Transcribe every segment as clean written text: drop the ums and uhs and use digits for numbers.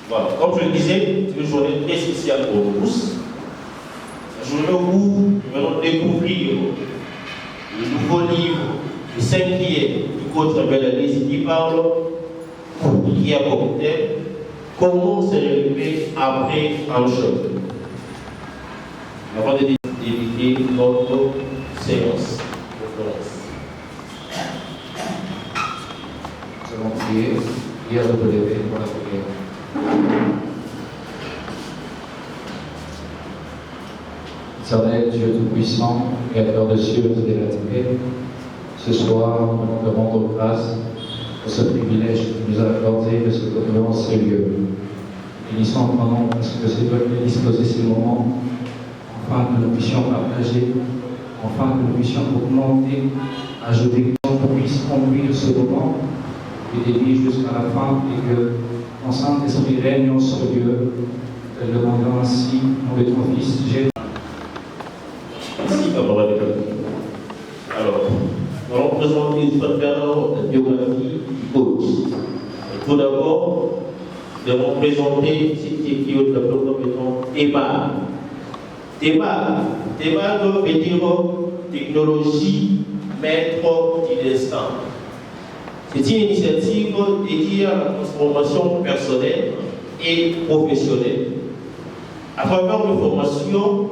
Voilà, comme je le disais, c'est une journée très spéciale pour nous tous. Une journée où nous allons découvrir le nouveau livre, le 5e du coach Samuel Alesi qui parle, qui a comme thème comment se relever après un choc. Avant de débuter notre séance de conférence. Nous allons prier, de vous lever pour la prière. Éternel Dieu Tout-Puissant, Créateur des cieux et de la terre, ce soir, nous te rendons grâce pour ce privilège que tu nous as accordé de se retrouver en ce lieu. Bénissons ton nom parce que c'est toi qui as disposé ces moments, afin que nous puissions partager, afin que nous puissions augmenter, ajouter, qu'on puisse conduire ce moment du début jusqu'à la fin et que ton Saint-Esprit règne en ce lieu. Te le demandons ainsi, au nom de ton Fils Jésus. Merci, camarade. Alors, nous allons présenter une fois de la biographie du coach. Tout d'abord, nous allons présenter cette équipe de la comme étant TEMA. TEMA veut dire technologie maître du destin. C'est une initiative dédiée à la transformation personnelle et professionnelle. À travers de formations,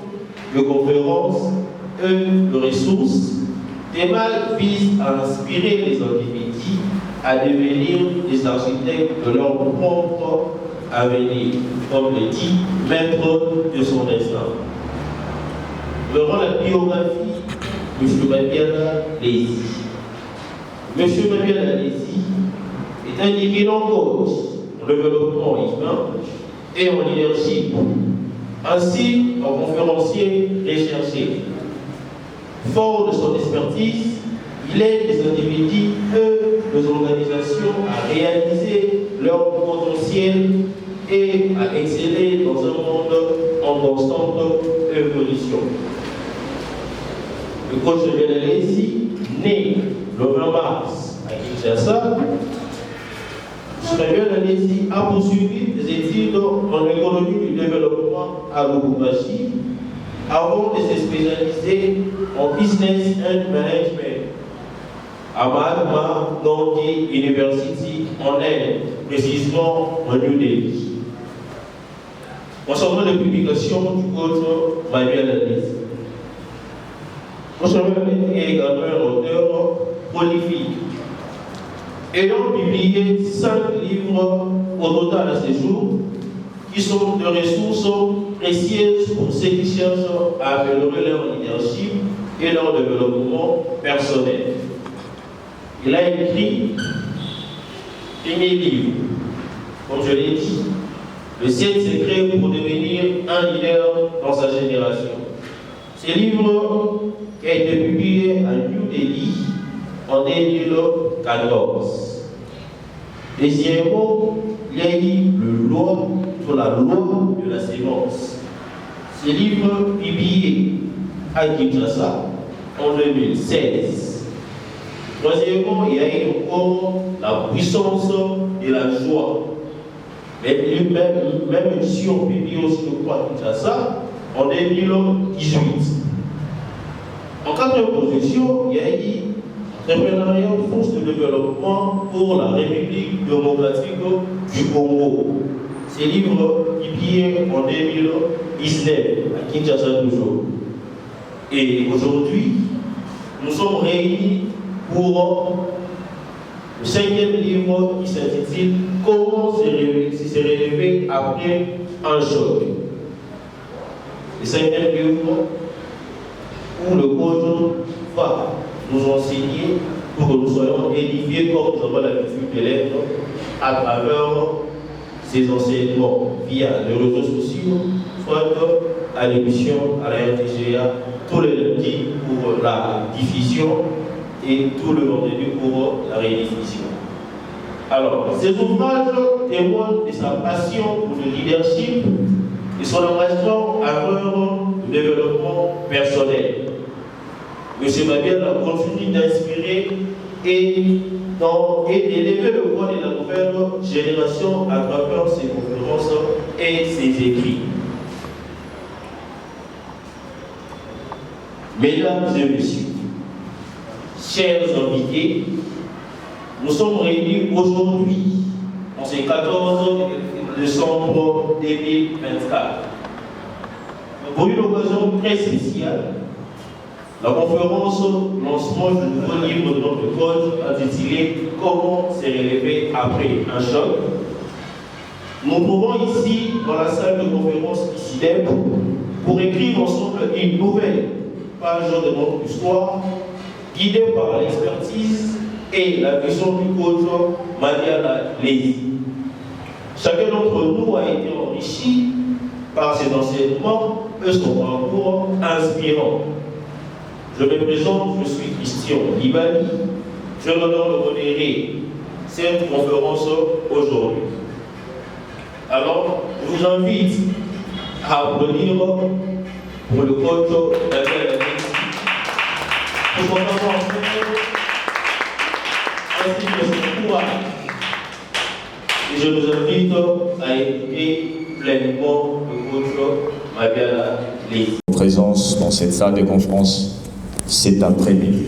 de conférences et de ressources, TEMA vise à inspirer les individus à devenir des architectes de leur propre avenir, comme le dit, maître de son destin. Durant la biographie de M. Samuel Alesi. M. Samuel Alesi est un éminent coach en développement humain et en leadership, ainsi qu'un conférencier recherché. Fort de son expertise, il aide les individus et les organisations à réaliser leur potentiel et à exceller dans un monde en constante évolution. Le coach Samuel Alesi, né le 20 mars à Kinshasa, Samuel Alesi a poursuivi des études en économie du développement à Lubumbashi avant de se spécialiser en business and management à Mahatma Gandhi University en Inde, précisément en New Delhi. Concernant les publications du coach Samuel Alesi, Samuel Alesi est également un auteur prolifique, ayant publié 5 livres au total à ce jour, qui sont des ressources précieuses pour ceux qui cherchent à améliorer leur leadership et leur développement personnel. Il a écrit un livre, comme je l'ai dit, le 7 secrets pour devenir un leader dans sa génération. Ce livre qui a été publié à New Delhi en 2014. Deuxièmement, il y a eu le loi sur la loi de la sémence. Ce livre publié à Kinshasa en 2016. Troisièmement, il y a eu encore la puissance de la joie. Même édition publiée aussi à Kinshasa en 2018. En quatrième position, il y a eu Entrepreneuriat force de développement pour la République démocratique du Congo. Ce livre publié en 2019 à Kinshasa toujours. Et aujourd'hui, nous sommes réunis pour le 5e livre qui s'intitule Comment se relever après un choc. Le 5e livre où le coach va nous enseigner pour que nous soyons édifiés comme nous avons l'habitude de l'être à travers ces enseignements via les réseaux sociaux, soit à l'émission, à la RTGA, tous les lundis pour la diffusion et tout le vendredi pour la rédiffusion. Alors, ces ouvrages témoignent de sa passion pour le leadership et son engagement à l'œuvre du développement personnel. M. Mabiala continue d'inspirer et d'élever le voix de la nouvelle génération à travers ses conférences et ses écrits. Mesdames et messieurs, chers invités, nous sommes réunis aujourd'hui, en ce 14 décembre 2024, pour une occasion très spéciale. La conférence lancement du nouveau livre de notre code intitulé Comment se relever après un choc. Nous trouvons ici, dans la salle de conférence ICIDEP, pour écrire ensemble une nouvelle page de notre histoire, guidée par l'expertise et la vision du coach Mabiala Lézy. Chacun d'entre nous a été enrichi par ses enseignements et son parcours inspirant. Je me présente, je suis Christian Libali. J'ai l'honneur de modérer cette conférence aujourd'hui. Alors, je vous invite à applaudir pour le coach Mabiala Lézy, pour son savoir-faire, ainsi que son courage. Et je vous invite à écouter pleinement le coach Mabiala Lézy. Présence dans cette salle de conférence cet après-midi.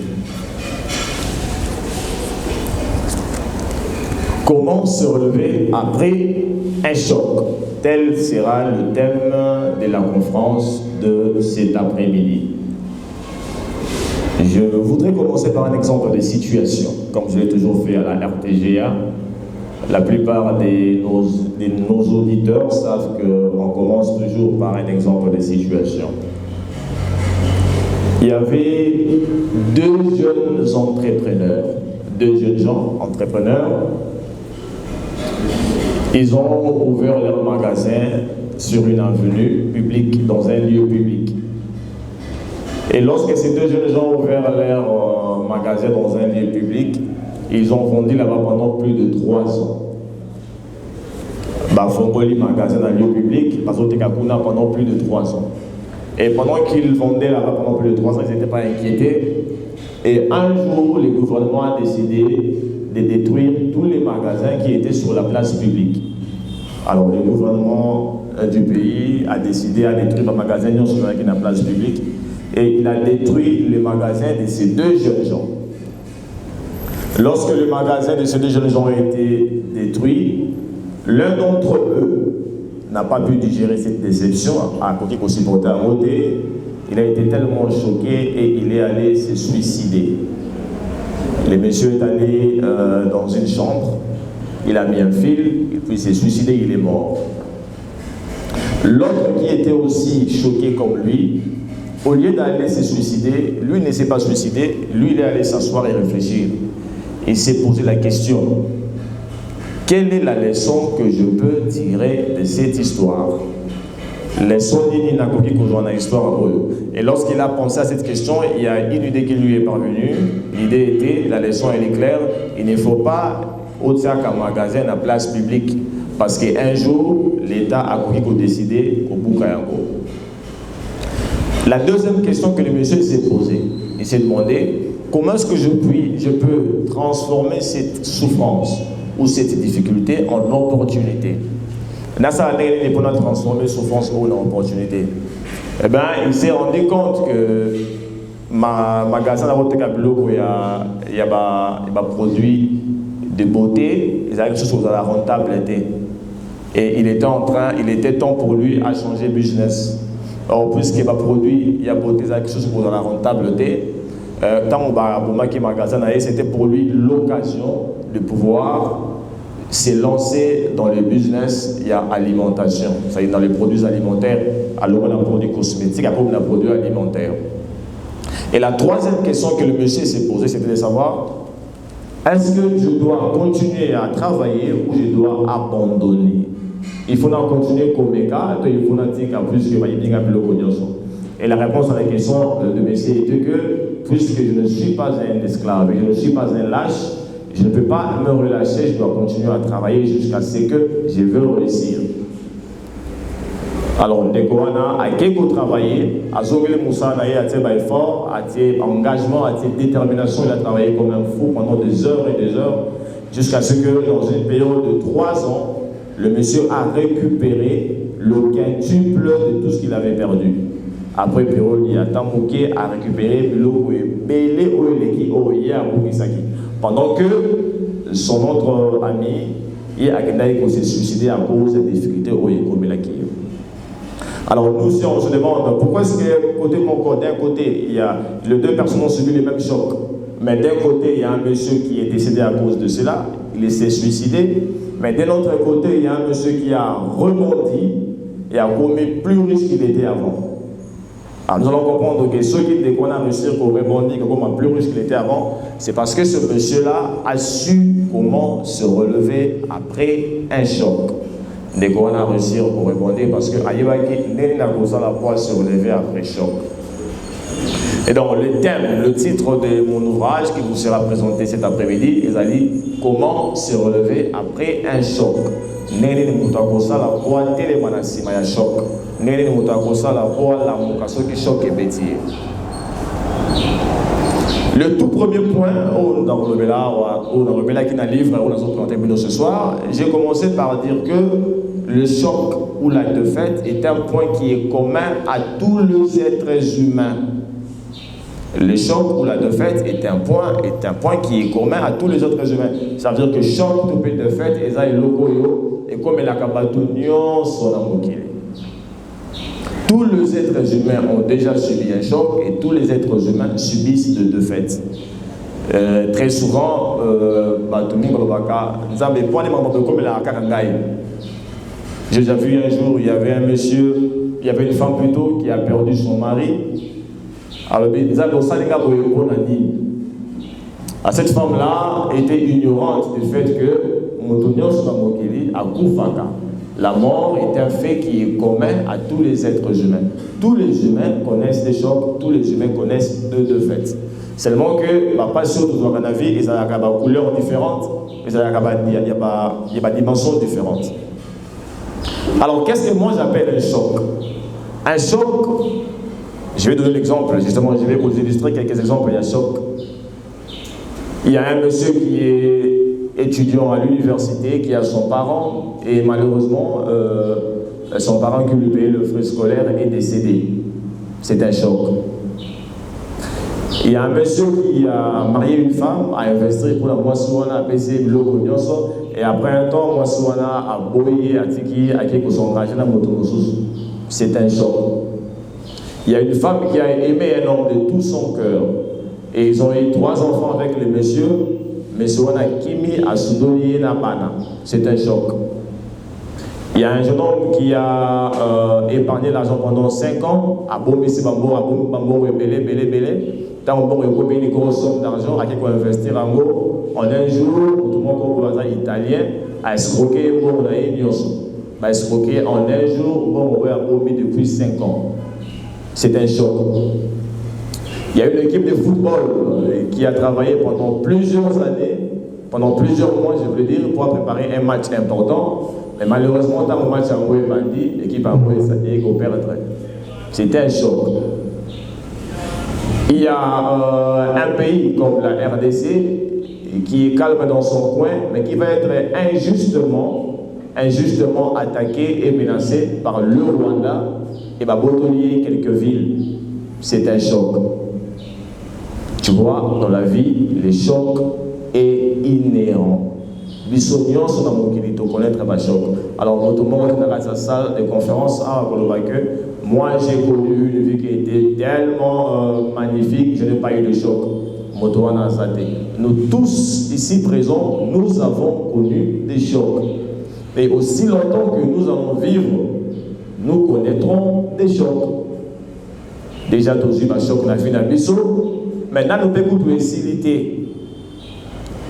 Comment se relever après un choc? Tel sera le thème de la conférence de cet après-midi. Je voudrais commencer par un exemple de situation, comme je l'ai toujours fait à la RTGA. La plupart de nos auditeurs savent qu'on commence toujours par un exemple de situation. Il y avait deux jeunes entrepreneurs, deux jeunes gens entrepreneurs. Ils ont ouvert leur magasin sur une avenue publique, dans un lieu public. Et lorsque ces deux jeunes gens ont ouvert leur magasin dans un lieu public, ils ont vendu là-bas pendant plus de 3 ans. Fongoli magasin dans un lieu public, parce que pendant plus de 3 ans. Et pendant qu'ils vendaient là-bas pendant plus de 3 ans, ils n'étaient pas inquiétés. Et un jour, le gouvernement a décidé de détruire tous les magasins qui étaient sur la place publique. Alors le gouvernement du pays a décidé de détruire les magasins sur la place publique. Et il a détruit les magasins de ces deux jeunes gens. Lorsque le magasin de ces deux jeunes gens a été détruit, l'un d'entre eux n'a pas pu digérer cette déception, à côté qu'on supportait à voter. Il a été tellement choqué et il est allé se suicider. Le monsieur est allé dans une chambre, il a mis un fil, et puis il s'est suicidé, il est mort. L'autre qui était aussi choqué comme lui, au lieu d'aller se suicider, lui ne s'est pas suicidé, lui il est allé s'asseoir et réfléchir. Il s'est posé la question: quelle est la leçon que je peux tirer de cette histoire? Leçon d'une histoire. Et lorsqu'il a pensé à cette question, il y a une idée qui lui est parvenue. L'idée était, la leçon elle est claire, il ne faut pas au-delà qu'un magasin à place publique, parce qu'un jour, l'État a décidé au Bukayango. La deuxième question que le monsieur s'est posée, il s'est demandé comment est-ce que je peux transformer cette souffrance ou cette difficulté en opportunité. Là, ça a été pour transformer souffrance en opportunité. Eh bien, il s'est rendu compte que ma magasin il y a des produits de beauté, ils avaient quelque chose à la rentabilité. Et il était temps pour lui à changer de business. Or, puisqu'il y a des produits, il y a beauté, quelque chose pour la rentabilité. C'était pour lui l'occasion de pouvoir se lancer dans le business, il y a alimentation, c'est-à-dire dans les produits alimentaires, alors on a produits cosmétiques, après on a produits alimentaires. Et la troisième question que le monsieur s'est posée, c'était de savoir, est-ce que je dois continuer à travailler ou je dois abandonner? Il faut continuer comme cas, il faut dire plus que et la réponse à la question de monsieur était que, puisque je ne suis pas un esclave, je ne suis pas un lâche, je ne peux pas me relâcher, je dois continuer à travailler jusqu'à ce que je veux réussir. Alors, Nekoana a quelque travaillé, a Zongele Moussa a été effort, a été engagement, a été détermination, il a travaillé comme un fou pendant des heures et des heures, jusqu'à ce que, dans une période de 3 ans, le monsieur a récupéré le quintuple de tout ce qu'il avait perdu. Après, il a Tamouké a récupéré le Belé Oeleki Oya Bukisaki. Pendant que son autre ami, il a s'est suicidé à cause des difficultés au Yekomelaki. Alors nous, si on se demande pourquoi est-ce que côté mon côté, d'un côté, il y a les deux personnes ont subi les mêmes chocs, mais d'un côté, il y a un monsieur qui est décédé à cause de cela, il s'est suicidé, mais de l'autre côté, il y a un monsieur qui a rebondi et a commis plus riche qu'il était avant. Alors nous allons comprendre que ceux qui déconnent à réussir pour rebondir comme plus riche qu'il était avant, c'est parce que ce monsieur-là a su comment se relever après un choc. Dès qu'on a réussi pour rebondir parce que Ayebaki n'est pas la foi se relever après choc. Et donc le thème, le titre de mon ouvrage qui vous sera présenté cet après-midi, il a dit comment se relever après un choc. Nene ni mutakosa la foi télé manasima ya choc. Nene ni mutakosa la foi la mukaso qui choc et bêtier. Le tout premier point, dans le Rebella qui n'a livre, où nous avons présenté ce soir, j'ai commencé par dire que le choc ou la défaite est un point qui est commun à tous les êtres humains. Le choc ou la défaite est un point qui est commun à tous les autres humains. Ça veut dire que choc, tout peut défaite, et ça est logo, et comme la kabatunion, son amokile. Tous les êtres humains ont déjà subi un choc et tous les êtres humains subissent de défaites. Très souvent, j'ai déjà vu un jour, il y avait un monsieur, il y avait une femme plutôt qui a perdu son mari. Alors, cette femme-là était ignorante du fait que Motonio Samokili a Koufaka. La mort est un fait qui est commun à tous les êtres humains. Tous les humains connaissent des chocs, tous les humains connaissent de défaites. Seulement que, pas sûr que dans la vie, il y a des couleurs différentes, il y a des dimensions différentes. Alors, qu'est-ce que moi j'appelle un choc? Un choc, je vais donner l'exemple, justement, je vais vous illustrer quelques exemples d'un choc. Il y a un monsieur qui est étudiant à l'université, qui a son parent, et malheureusement, son parent qui lui payait le frais scolaire est décédé. C'est un choc. Il y a un monsieur qui a marié une femme, a investi pour la Moissouana, a payé le Logognoso, et après un temps, Moissouana a boyé, a tiki, a qui s'est engagé dans la motonosus. C'est un choc. Il y a une femme qui a aimé un homme de tout son cœur, et ils ont eu 3 enfants avec le monsieur. Monsieur Wana Kimi a soudolié na bana. C'est un choc. Il y a un jeune homme qui a épargné l'argent pendant 5 ans, a bombé bambo, belé. Tant qu'on a eu une grosse somme d'argent, à qui on investir en gros, en un jour, tout le monde italien a escroqué pour la Nyoso. A escroqué en un jour, on a bombé depuis 5 ans. C'est un choc. Il y a une équipe de football qui a travaillé pendant plusieurs années, pendant plusieurs mois, je veux dire, pour préparer un match important. Mais malheureusement, dans le match à Moué Bandi, l'équipe a Moué Sadie au perdre. C'était un choc. Il y a un pays comme la RDC qui est calme dans son coin, mais qui va être injustement attaqué et menacé par le Rwanda et va botolier quelques villes. C'est un choc. Tu vois, dans la vie, le choc est inhérent. Bissonion sont dans mon kilito, connaître un choc. Alors, tout le monde dans la salle de conférence à Kolobaké, moi j'ai connu une vie qui était tellement magnifique, je n'ai pas eu de choc. Nous tous ici présents, nous avons connu des chocs. Et aussi longtemps que nous allons vivre, nous connaîtrons des chocs. Déjà, tous les chocs, on a vu dans le biseau. Maintenant, nous pouvons tout faciliter.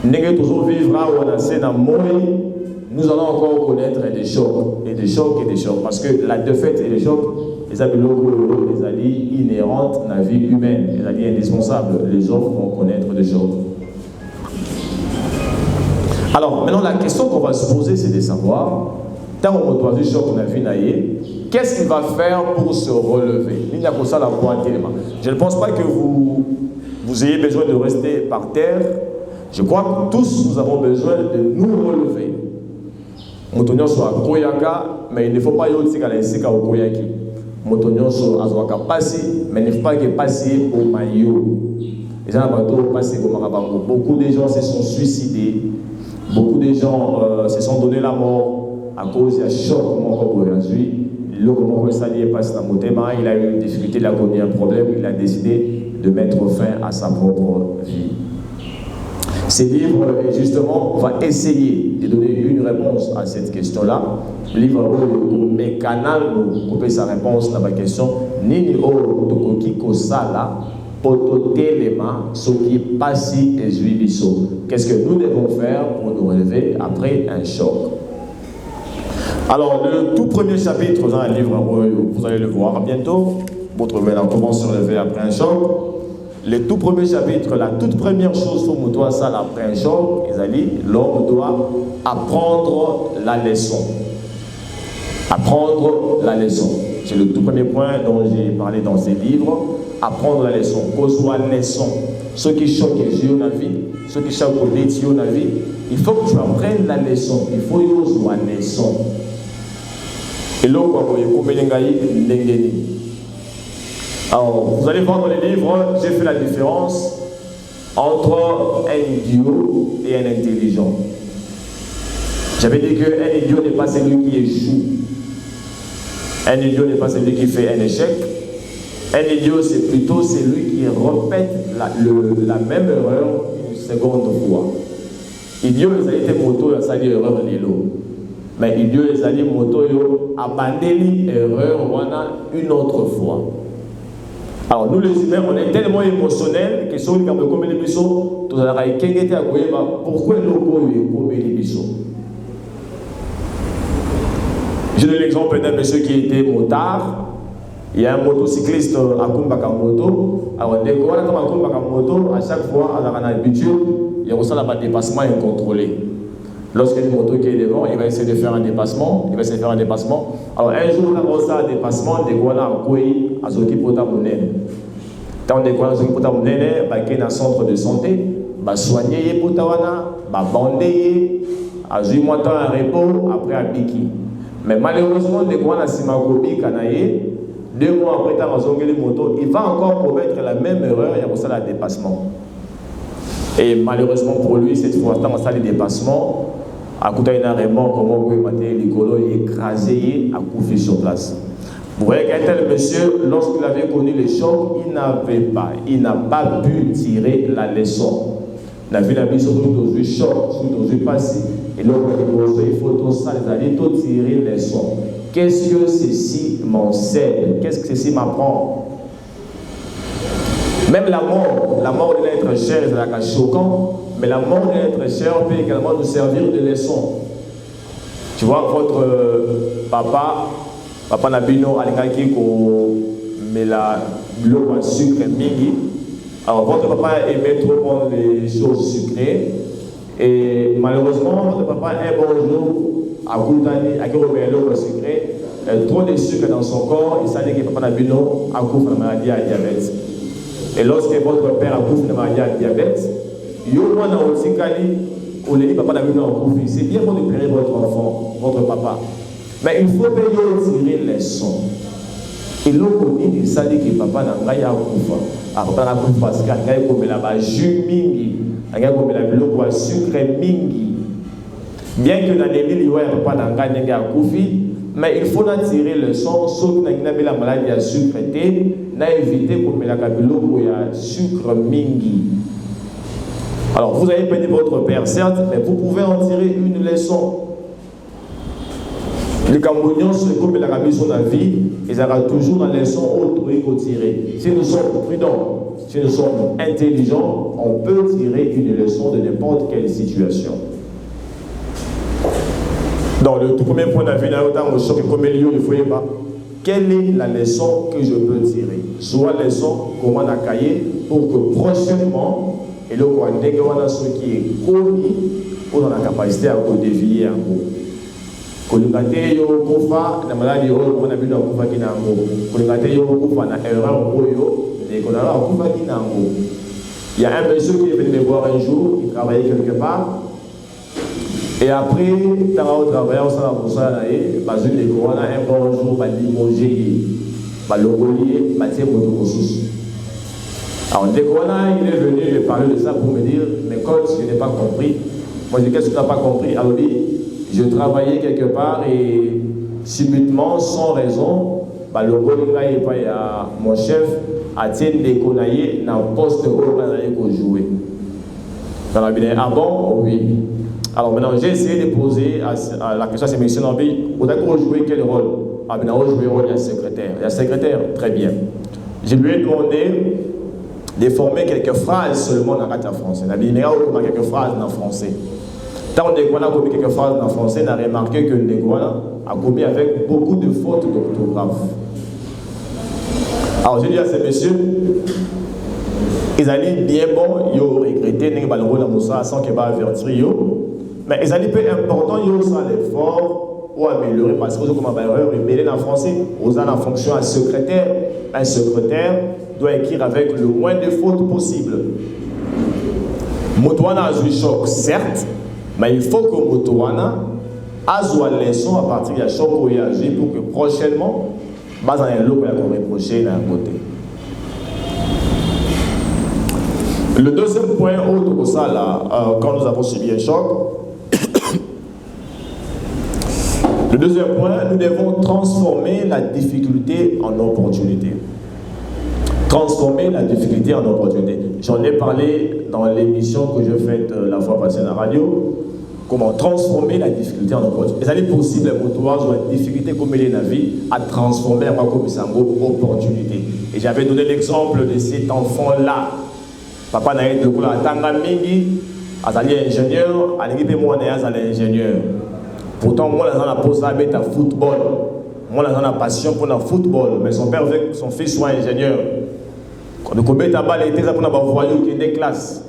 Nous allons toujours vivre à nous allons encore connaître des chocs, et des chocs, et des chocs. Parce que la défaite et les chocs, les alliés inhérentes dans la vie humaine, les alliés indispensables. Les hommes vont connaître des chocs. Alors, maintenant, la question qu'on va se poser, c'est de savoir, tant qu'on doit choc dans la vie, qu'est-ce qu'il va faire pour se relever? Je ne pense pas que vous ayez besoin de rester par terre. Je crois que tous nous avons besoin de nous relever. Motonyo soit koyaka, mais il ne faut pas y aller à l'ensika au koyaki. Motonyo soit azwaka passi, mais il ne faut pas que passer au maillot. Les gens beaucoup de gens se sont suicidés, beaucoup de gens se sont donné la mort à cause d'un choc. Il a eu une difficulté, il a connu un problème, il a décidé de mettre fin à sa propre vie. Ce livre, justement, va essayer de donner une réponse à cette question-là. Le livre mes canaux pour couper sa réponse à ma question. Nini o tokoki kosala pototelema soki pasi ezuibiso. Qu'est-ce que nous devons faire pour nous relever après un choc? Alors, le tout premier chapitre dans le livre, vous allez le voir bientôt. Votre mère commence à se relever après un choc. Le tout premier chapitre, la toute première chose pour nous doit ça après un choc, l'homme doit apprendre la leçon. Apprendre la leçon. C'est le tout premier point dont j'ai parlé dans ces livres. Apprendre la leçon. Qu'on soit leçon. Ce qui choque les yeux dans la vie, ce qui choque les yeux dans la vie, il faut que tu apprennes la leçon. Il faut que tu sois leçon. Et là, alors, vous allez voir dans les livres, j'ai fait la différence entre un idiot et un intelligent. J'avais dit qu'un idiot n'est pas celui qui échoue. Un idiot n'est pas celui qui fait un échec. Un idiot, c'est plutôt celui qui répète la même erreur une seconde fois. Idiot, ils ont été moto, ça dit erreur l'élo. Mais idiot, ils ont dit moto, abandonné erreur une autre fois. Alors nous les humains, on est tellement émotionnels que si on est comme les bisous, tout à l'heure, pourquoi nous comme les bisous? Je donne l'exemple d'un monsieur qui était motard. Il y a un motocycliste à Kumbaka Moto. Alors dès qu'on a Kumbaka Moto, à chaque fois, on a l'habitude, il reçoit un dépassement incontrôlé. Lorsqu'il y a une moto qui est devant, il va essayer de faire un dépassement. Alors un jour, on a reçu un dépassement, dès qu'on a un couille à Zoki Pota Mounene. Tant dès qu'on a Zoki Pota Mounene, il y a un centre de santé, il soigner les Potawana, il bander, à 8 mois de temps à repos, après à Biki. Mais malheureusement, dès qu'on a Simagobi, Kanaye, 2 mois après, il va encore commettre la même erreur, il y a reçu un dépassement. Et malheureusement pour lui, cette fois, dans le dépassement, à côté d'un remords, comment vous pouvez l'écolo, il est écrasé, à couper sur place. Vous voyez qu'un tel monsieur, lorsqu'il avait connu les chocs, il n'a pas pu tirer la leçon. Il a vu la vie surtout dans un choc, surtout dans un passé. Et là, il faut tout ça, les alliés, tout tirer la leçon. Qu'est-ce que ceci m'enseigne? Qu'est-ce que ceci m'apprend? Même la mort de l'être cher, c'est choquant, mais la mort de l'être cher peut également nous servir de leçon. Tu vois, votre papa Nabino, Alingaki, met l'eau à sucre mingi. Alors, votre papa aimait trop prendre les choses sucrées, et malheureusement, votre papa, un bon jour, à Koutani, à qui remet l'eau sucrée, trop de sucre dans son corps, il savait que papa Nabino a couvert la maladie à diabète. Et lorsque votre père a couvert la maladie à diabète, c'est bien pour libérer votre enfant, votre papa. Mais il faut tirer les leçons. Et l'autre, il s'est dit que papa n'a pas couvert. Alors, papa n'a pas parce qu'il a couvert la jus mingi, il a couvert la sucre mingi. Bien que dans les villes, il y a papa n'a pas couvert, mais il faut tirer le son, sauf que la maladie à sucre était, n'a évité qu'on met la cabilo pour y sucre mingi. Alors vous avez perdu votre père, certes, mais vous pouvez en tirer une leçon. Les Cambodgiens, comme la cabine sur la vie, ils auront toujours une leçon autre pour tirer. Si nous sommes prudents, si nous sommes intelligents, on peut tirer une leçon de n'importe quelle situation. Dans le tout premier point de vue, quelle est la leçon que je peux tirer? Soit la leçon comment on a caillé pour que prochainement, et le quoi ce qui est commis pour dans la capacité à dévier un peu. Kolingate yo kufa na maladi oyo on a vu na kufa kinango. Kolingate yo kufa na erreur oyo et qu'on a kufa kinango. Il y a un monsieur qui est venu me voir un jour, il travaillait quelque part. Et après, dans le travail, on s'en a pour ça, basé les corona, un bon jour, bah limogé, bah logolier, bah tiens motocosus. Alors, dès corona, il est venu me parler de ça pour me dire, mais quand je n'ai pas compris, moi je dis, qu'est-ce que tu n'as pas compris? Alors, je travaillais quelque part et subitement, sans raison, bah logolier, il y a mon chef, a tient des conaillés dans le poste où on a joué. Dans la vidéo, ah bon? Oui. Alors maintenant, j'ai essayé de poser à la question à ces messieurs dans le pays, vous avez joué quel rôle? Ah maintenant, je joué le rôle de secrétaire. Il y a secrétaire, très bien. Je lui ai demandé de former quelques phrases seulement dans le français. Il a dit, mais on a quelques phrases en français. Tant qu'on a commis quelques phrases en français, on a remarqué que le a commis avec beaucoup de fautes d'orthographe. Alors j'ai dit à ces messieurs, ils allaient bien bon, ils ont regretté, ils ont rôle dans sans qu'ils aient avertir. Mais ils allaient peu important, ils ont ça l'effort ou améliorer parce que vous avez une erreur, ils en français, vous avez en fonction un secrétaire. Un secrétaire doit écrire avec le moins de fautes possible. Motoana a joué choc, certes, mais il faut que Motoana a joué leçon à partir de choc où il a agi pour que prochainement, dans un lot qu'il a reproché d'un côté. Le deuxième point, autre que ça, là, quand nous avons subi un choc, le deuxième point, nous devons transformer la difficulté en opportunité. Transformer la difficulté en opportunité. J'en ai parlé dans l'émission que je fais la fois passée à la radio. Comment transformer la difficulté en opportunité. Et c'est possible pour toi, sur la difficulté comme elle est dans la vie, à transformer en opportunité. Et j'avais donné l'exemple de cet enfant-là. Papa n'a été à Tanga Mingi, Azali ingénieur, à l'équipe moi Azali ingénieur. Pourtant, moi, j'ai la pose à mettre à football. Moi, j'ai la passion pour le football. Mais son père veut que son fils soit ingénieur. Quand le combat à balle était pour avoir voyou qui est des classes.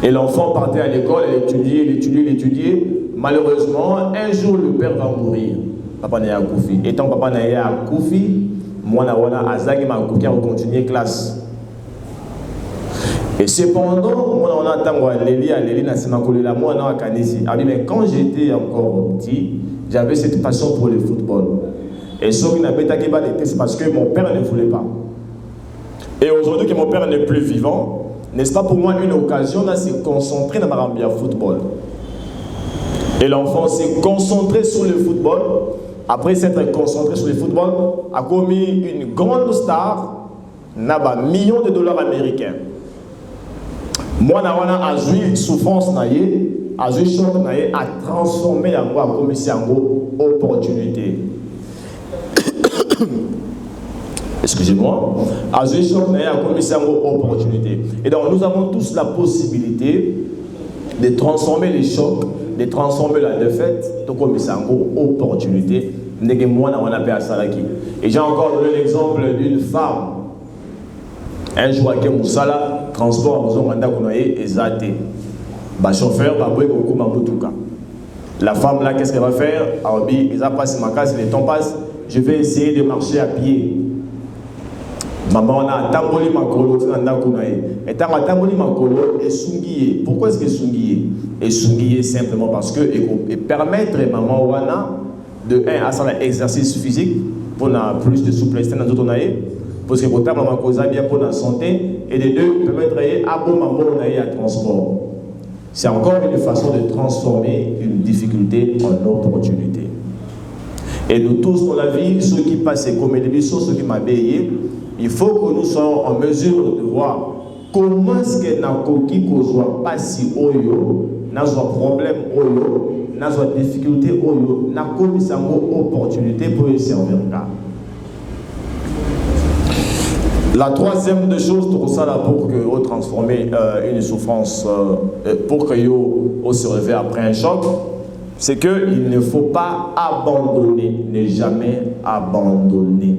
Et l'enfant partait à l'école, il étudiait. Malheureusement, un jour, le père va mourir. Papa n'a pas Koufi. Étant papa n'a pas Koufi, moi, Azagi m'a continué classe. Et cependant, moi, on attend Léli, mais quand j'étais encore petit, j'avais cette passion pour le football. Et ce qui n'a pas été, c'est parce que mon père ne voulait pas. Et aujourd'hui que mon père n'est plus vivant, n'est-ce pas pour moi une occasion de se concentrer dans le football? Et l'enfant s'est concentré sur le football. Après s'être concentré sur le football, a commis une grande star, n'a millions de dollars américains. Moi, a joué souffrance, a joué choc, a transformé en opportunité. Excusez-moi. A joué choc, a commis en opportunité. Et donc, nous avons tous la possibilité de transformer les chocs, de transformer la défaite, de commis en opportunité. Et j'ai encore donné l'exemple d'une femme. Un jour, qui Moussala, transport à besoin de Ezate. Chauffeur, la femme là, qu'est-ce qu'elle va faire? Ils a passé ma casse, le temps passe, je vais essayer de marcher à pied. Maman, on a tamboli makolo, et tamboli makolo est sungié. Pourquoi est-ce que sungié? Et sungié simplement parce que et permettre maman wana de 1 à faire l'exercice physique pour plus de souplesse dans notre parce que pour ta maman cause bien pour la santé et de 2 permettre à bon maman à transport. C'est encore une façon de transformer une difficulté en opportunité. Et nous tous dans la vie, ceux qui passent comme des bisous, ceux qui m'obéissent, il faut que nous soyons en mesure de voir comment est-ce que nous soit pas si oyo, n'a soit problème oyo, n'a soit difficulté oyo, n'a commis sa opportunité pour y servir. La troisième des choses pour ça là pour que vous transformer une souffrance pour que vous se relevez après un choc, c'est que il ne faut pas abandonner, ne jamais abandonner.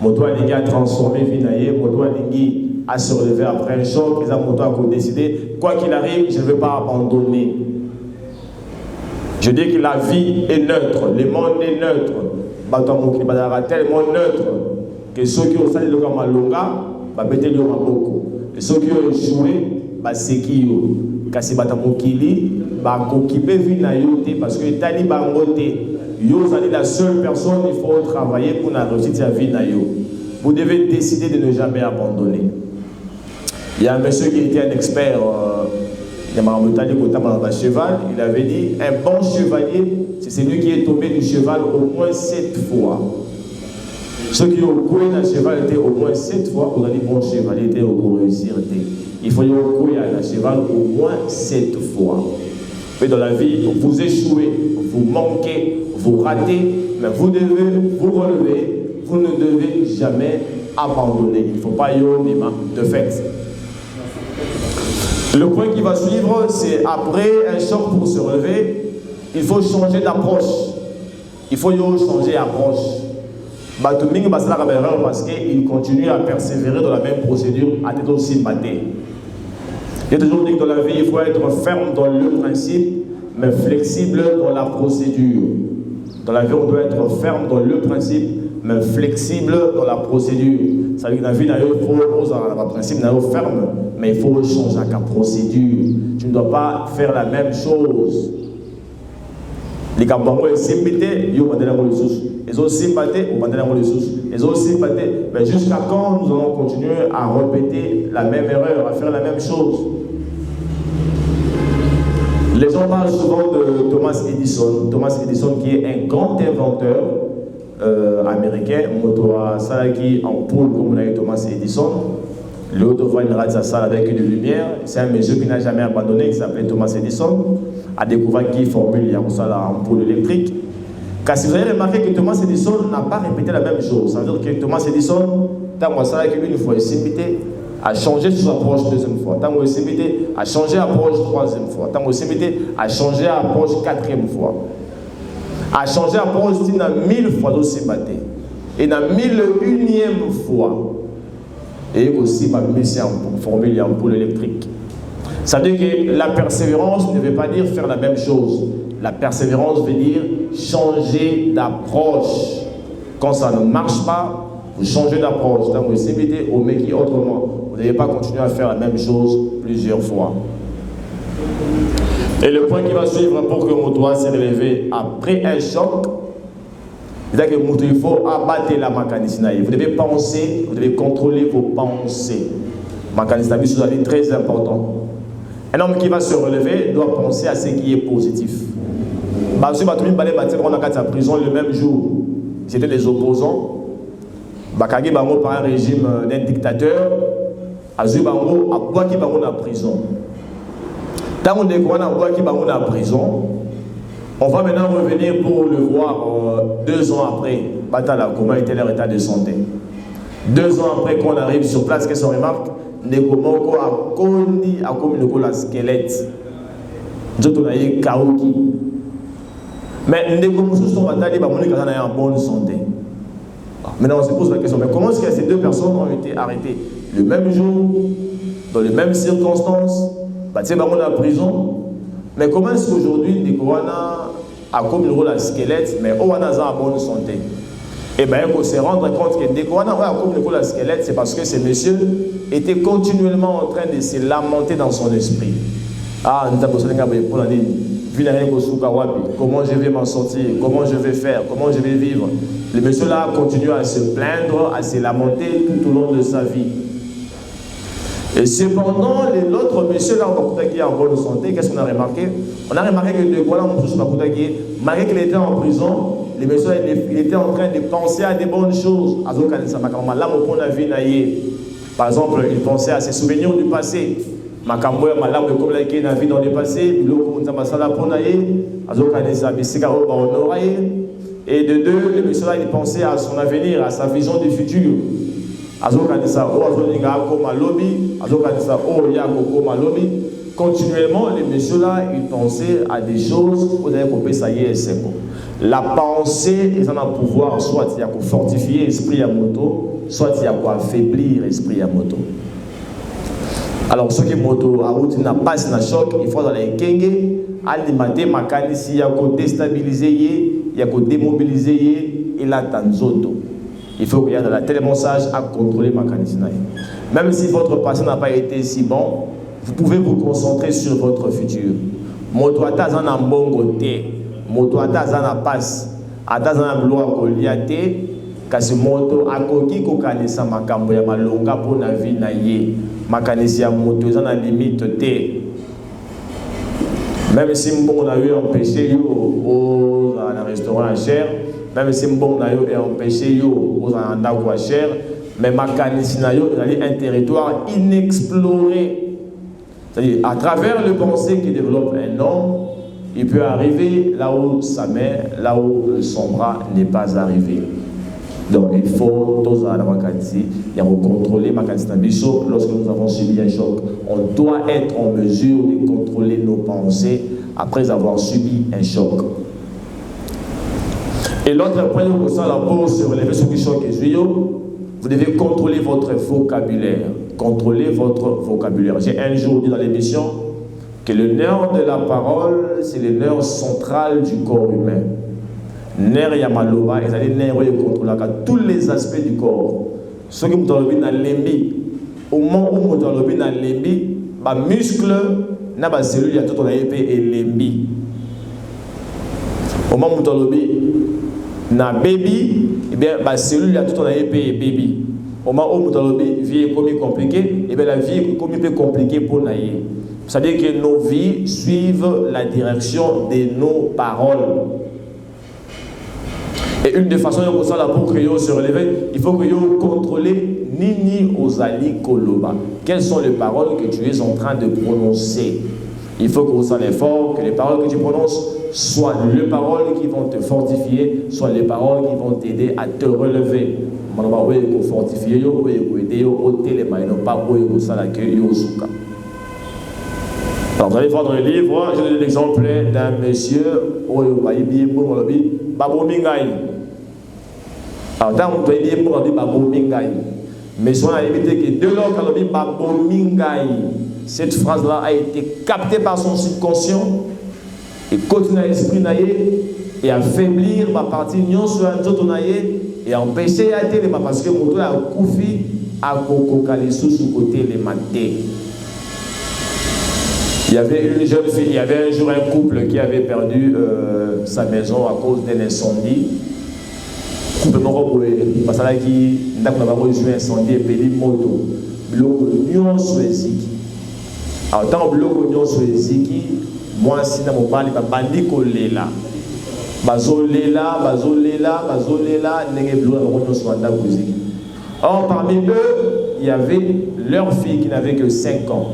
Moto a à transformer Vinaye, Moto a se relever après un choc, les Moto a décidé quoi qu'il arrive, je ne vais pas abandonner. Je dis que la vie est neutre, le monde est neutre. Batamokili badara tellement neutre que ceux qui ont sali le malonga, babete le maboko. Et ceux qui ont échoué, baseki yo. Kasi batamokili bakokipe vie na yote parce que tali bangote. Yo zali la seule personne, il faut travailler pour la réussite de la vie na yo. Vous devez décider de ne jamais abandonner. Il y a un monsieur qui était un expert. Il avait dit un bon chevalier, c'est celui qui est tombé du cheval au moins 7 fois. Ceux qui ont couru dans le cheval étaient au moins 7 fois. On a dit bon chevalier était au réussir. Il faut y courir dans le cheval au moins 7 fois. Mais dans la vie, vous échouez, vous manquez, vous ratez, mais vous devez vous relever. Vous ne devez jamais abandonner. Il ne faut pas y aller de fait. Le point qui va suivre, c'est après un choc pour se relever, il faut changer d'approche. Il faut changer d'approche. Batuming basala comme erreur parce qu'il continue à persévérer dans la même procédure, à être aussi batté. Il y a toujours dit que dans la vie, il faut être ferme dans le principe, mais flexible dans la procédure. Dans la vie, on doit être ferme dans le principe, mais flexible dans la procédure. Ça veut dire que dans la vie, il faut un principe ferme, mais il faut changer la procédure. Tu ne dois pas faire la même chose. Les Gabangos, ils s'imbitent, ils ont des ressources. Ils ont s'imbatté, ils ont des ressources. Ils ont s'imbatté. Mais jusqu'à quand nous allons continuer à répéter la même erreur, à faire la même chose? Les gens parlent souvent de Thomas Edison. Thomas Edison qui est un grand inventeur américain. Motoa Salaki en poule comme on a eu Thomas Edison. L'autre voit une radio salle avec une lumière. C'est un monsieur qui n'a jamais abandonné, qui s'appelle Thomas Edison, a découvert qu'il formule la ampoule électrique. Car si vous avez remarqué que Thomas Edison n'a pas répété la même chose, ça veut dire que Thomas Edison, tant que ça, une fois, il s'est invité à changer son approche deuxième fois, tant qu'il s'est invité à changer approche troisième fois, tant qu'il s'est invité à changer approche quatrième fois, à changer approche dans 1000 fois aussi batté, et dans 1001e fois. Et aussi ma mission pour former l'ampoule électrique. Ça veut dire que la persévérance ne veut pas dire faire la même chose. La persévérance veut dire changer d'approche. Quand ça ne marche pas, vous changez d'approche. Donc vous s'immitez au métier autrement. Vous n'allez pas continuer à faire la même chose plusieurs fois. Et le point qui va suivre pour que mon doigt s'est relevé après un choc, c'est-à-dire qu'il faut abattre la mécanisme. Vous devez penser, vous devez contrôler vos pensées. Le mécanisme est très important. Un homme qui va se relever doit penser à ce qui est positif. Parce que on a à la prison le même jour. C'était des opposants. Bakagi Bango par un régime d'un dictateur. Azu Bango a Boaki Bango dans la prison. Tant qu'on découvre à Boaki Bango dans la prison, on va maintenant revenir pour le voir 2 ans après. Batala, comment était leur état de santé. 2 ans après qu'on arrive sur place, qu'est-ce qu'on remarque? Nekomoko a kondi a comme la squelette. D'autres on a eu Kaoki. Mais Nekomoko sont batali, bah mon écran est en bonne santé. Maintenant on se pose la question, mais comment est-ce que ces 2 personnes ont été arrêtées le même jour, dans les mêmes circonstances, bah tiens, bah on est en prison. Mais comment est-ce qu'aujourd'hui, Nekowana a comme la squelette, mais Owana a en bonne santé? Et bien, il faut se rendre compte que Nekowana a comme la squelette, c'est parce que ce monsieur était continuellement en train de se lamenter dans son esprit. Ah, comment je vais m'en sortir? Comment je vais faire? Comment je vais vivre? Le monsieur là continue à se plaindre, à se lamenter tout au long de sa vie. Et cependant, l'autre monsieur là, qui est en bonne santé, qu'est-ce qu'on a remarqué? On a remarqué que malgré qu'il était en prison, le monsieur il était en train de penser à des bonnes choses. Par exemple, il pensait à ses souvenirs du passé. Dans le passé, et de 2, le monsieur là, il pensait à son avenir, à sa vision du futur. Continuellement, les messieurs là, ils pensaient à des choses pour dire ça y est, c'est bon. La pensée, ils ont un pouvoir, soit il y a pour fortifier l'esprit à moto, soit il y a pour affaiblir l'esprit à moto. Alors, ceux qui moto à route n'a pas de choc, il faut dans les kenge, alimenter ma canisse, il y a qu'à déstabiliser, il y a qu'à démobiliser, et là, tanzoto. Il faut qu'il y ait dans la télémessage à contrôler ma canisse. Même si votre passé n'a pas été si bon, vous pouvez vous concentrer sur votre futur. Moto atazan en bon côté, moto atazan en passe, atazan en blois koliate, kasi moto akoki ko kanisa makambo ya malonga po na vie na ye. Makanisi ya moto eza na limite te. Même si on a eu empêché yo dans un restaurant à cher, même si on a eu empêché yo aux endroits à cher, mais makanisi na yo est un territoire inexploré. C'est-à-dire, à travers le pensée qui développe un homme, il peut arriver là où sa mère, là où son bras n'est pas arrivé. Donc, il faut tous à la vacancy, il faut contrôler ma quantité d'ambition lorsque nous avons subi un choc. On doit être en mesure de contrôler nos pensées après avoir subi un choc. Et l'autre point, pour ça, la pause se relever sur le choc et juillet, vous devez contrôler votre vocabulaire. Contrôlez votre vocabulaire. J'ai un jour dit dans l'émission que le nerf de la parole, c'est le nerf central du corps humain. Nerf yamaloba, et les nerfs contrôlent tous les aspects du corps. Ceux qui sont dans l'embi, au moment où vous êtes dans l'embi, les muscles, les cellules, il y a tout dans l'épée et l'embi. Au moment où vous êtes dans le baby, eh bien, les cellules, il y a tout dans l'épée et baby. Au moment où la vie est comme compliquée, et bien la vie est comme peu compliquée pour nous. C'est-à-dire que nos vies suivent la direction de nos paroles. Et une des façons pour ça, pour que vous se relever, il faut que vous contrôlez Nini Ozali Koloba. Quelles sont les paroles que tu es en train de prononcer? Il faut que vous soyez fort, que les paroles que tu prononces soient les paroles qui vont te fortifier, soit les paroles qui vont t'aider à te relever. Alors vous allez voir dans le livre, j'ai donné l'exemple d'un monsieur, Babo Mingai. Alors dans le livre, on dit Babo Mingai. Mais si on a évité que de l'heure, quand on dit Babo Mingai, cette phrase-là a été captée par son subconscient et continue à l'esprit et affaiblir ma partie nion sur un autre et empêcher à télé parce que mon a koufi à kokokali sous côté les matés. Il y avait une jeune fille, il y avait un jour un couple qui avait perdu sa maison à cause d'un incendie. Couple parce que là qui n'a pas reçu un incendie et payé moto. Bloc union suéziki. Alors dans bloc union suéziki, moi si dans mon bal il va bandi coller là. Or, parmi eux, il y avait leur fille qui n'avait que 5 ans.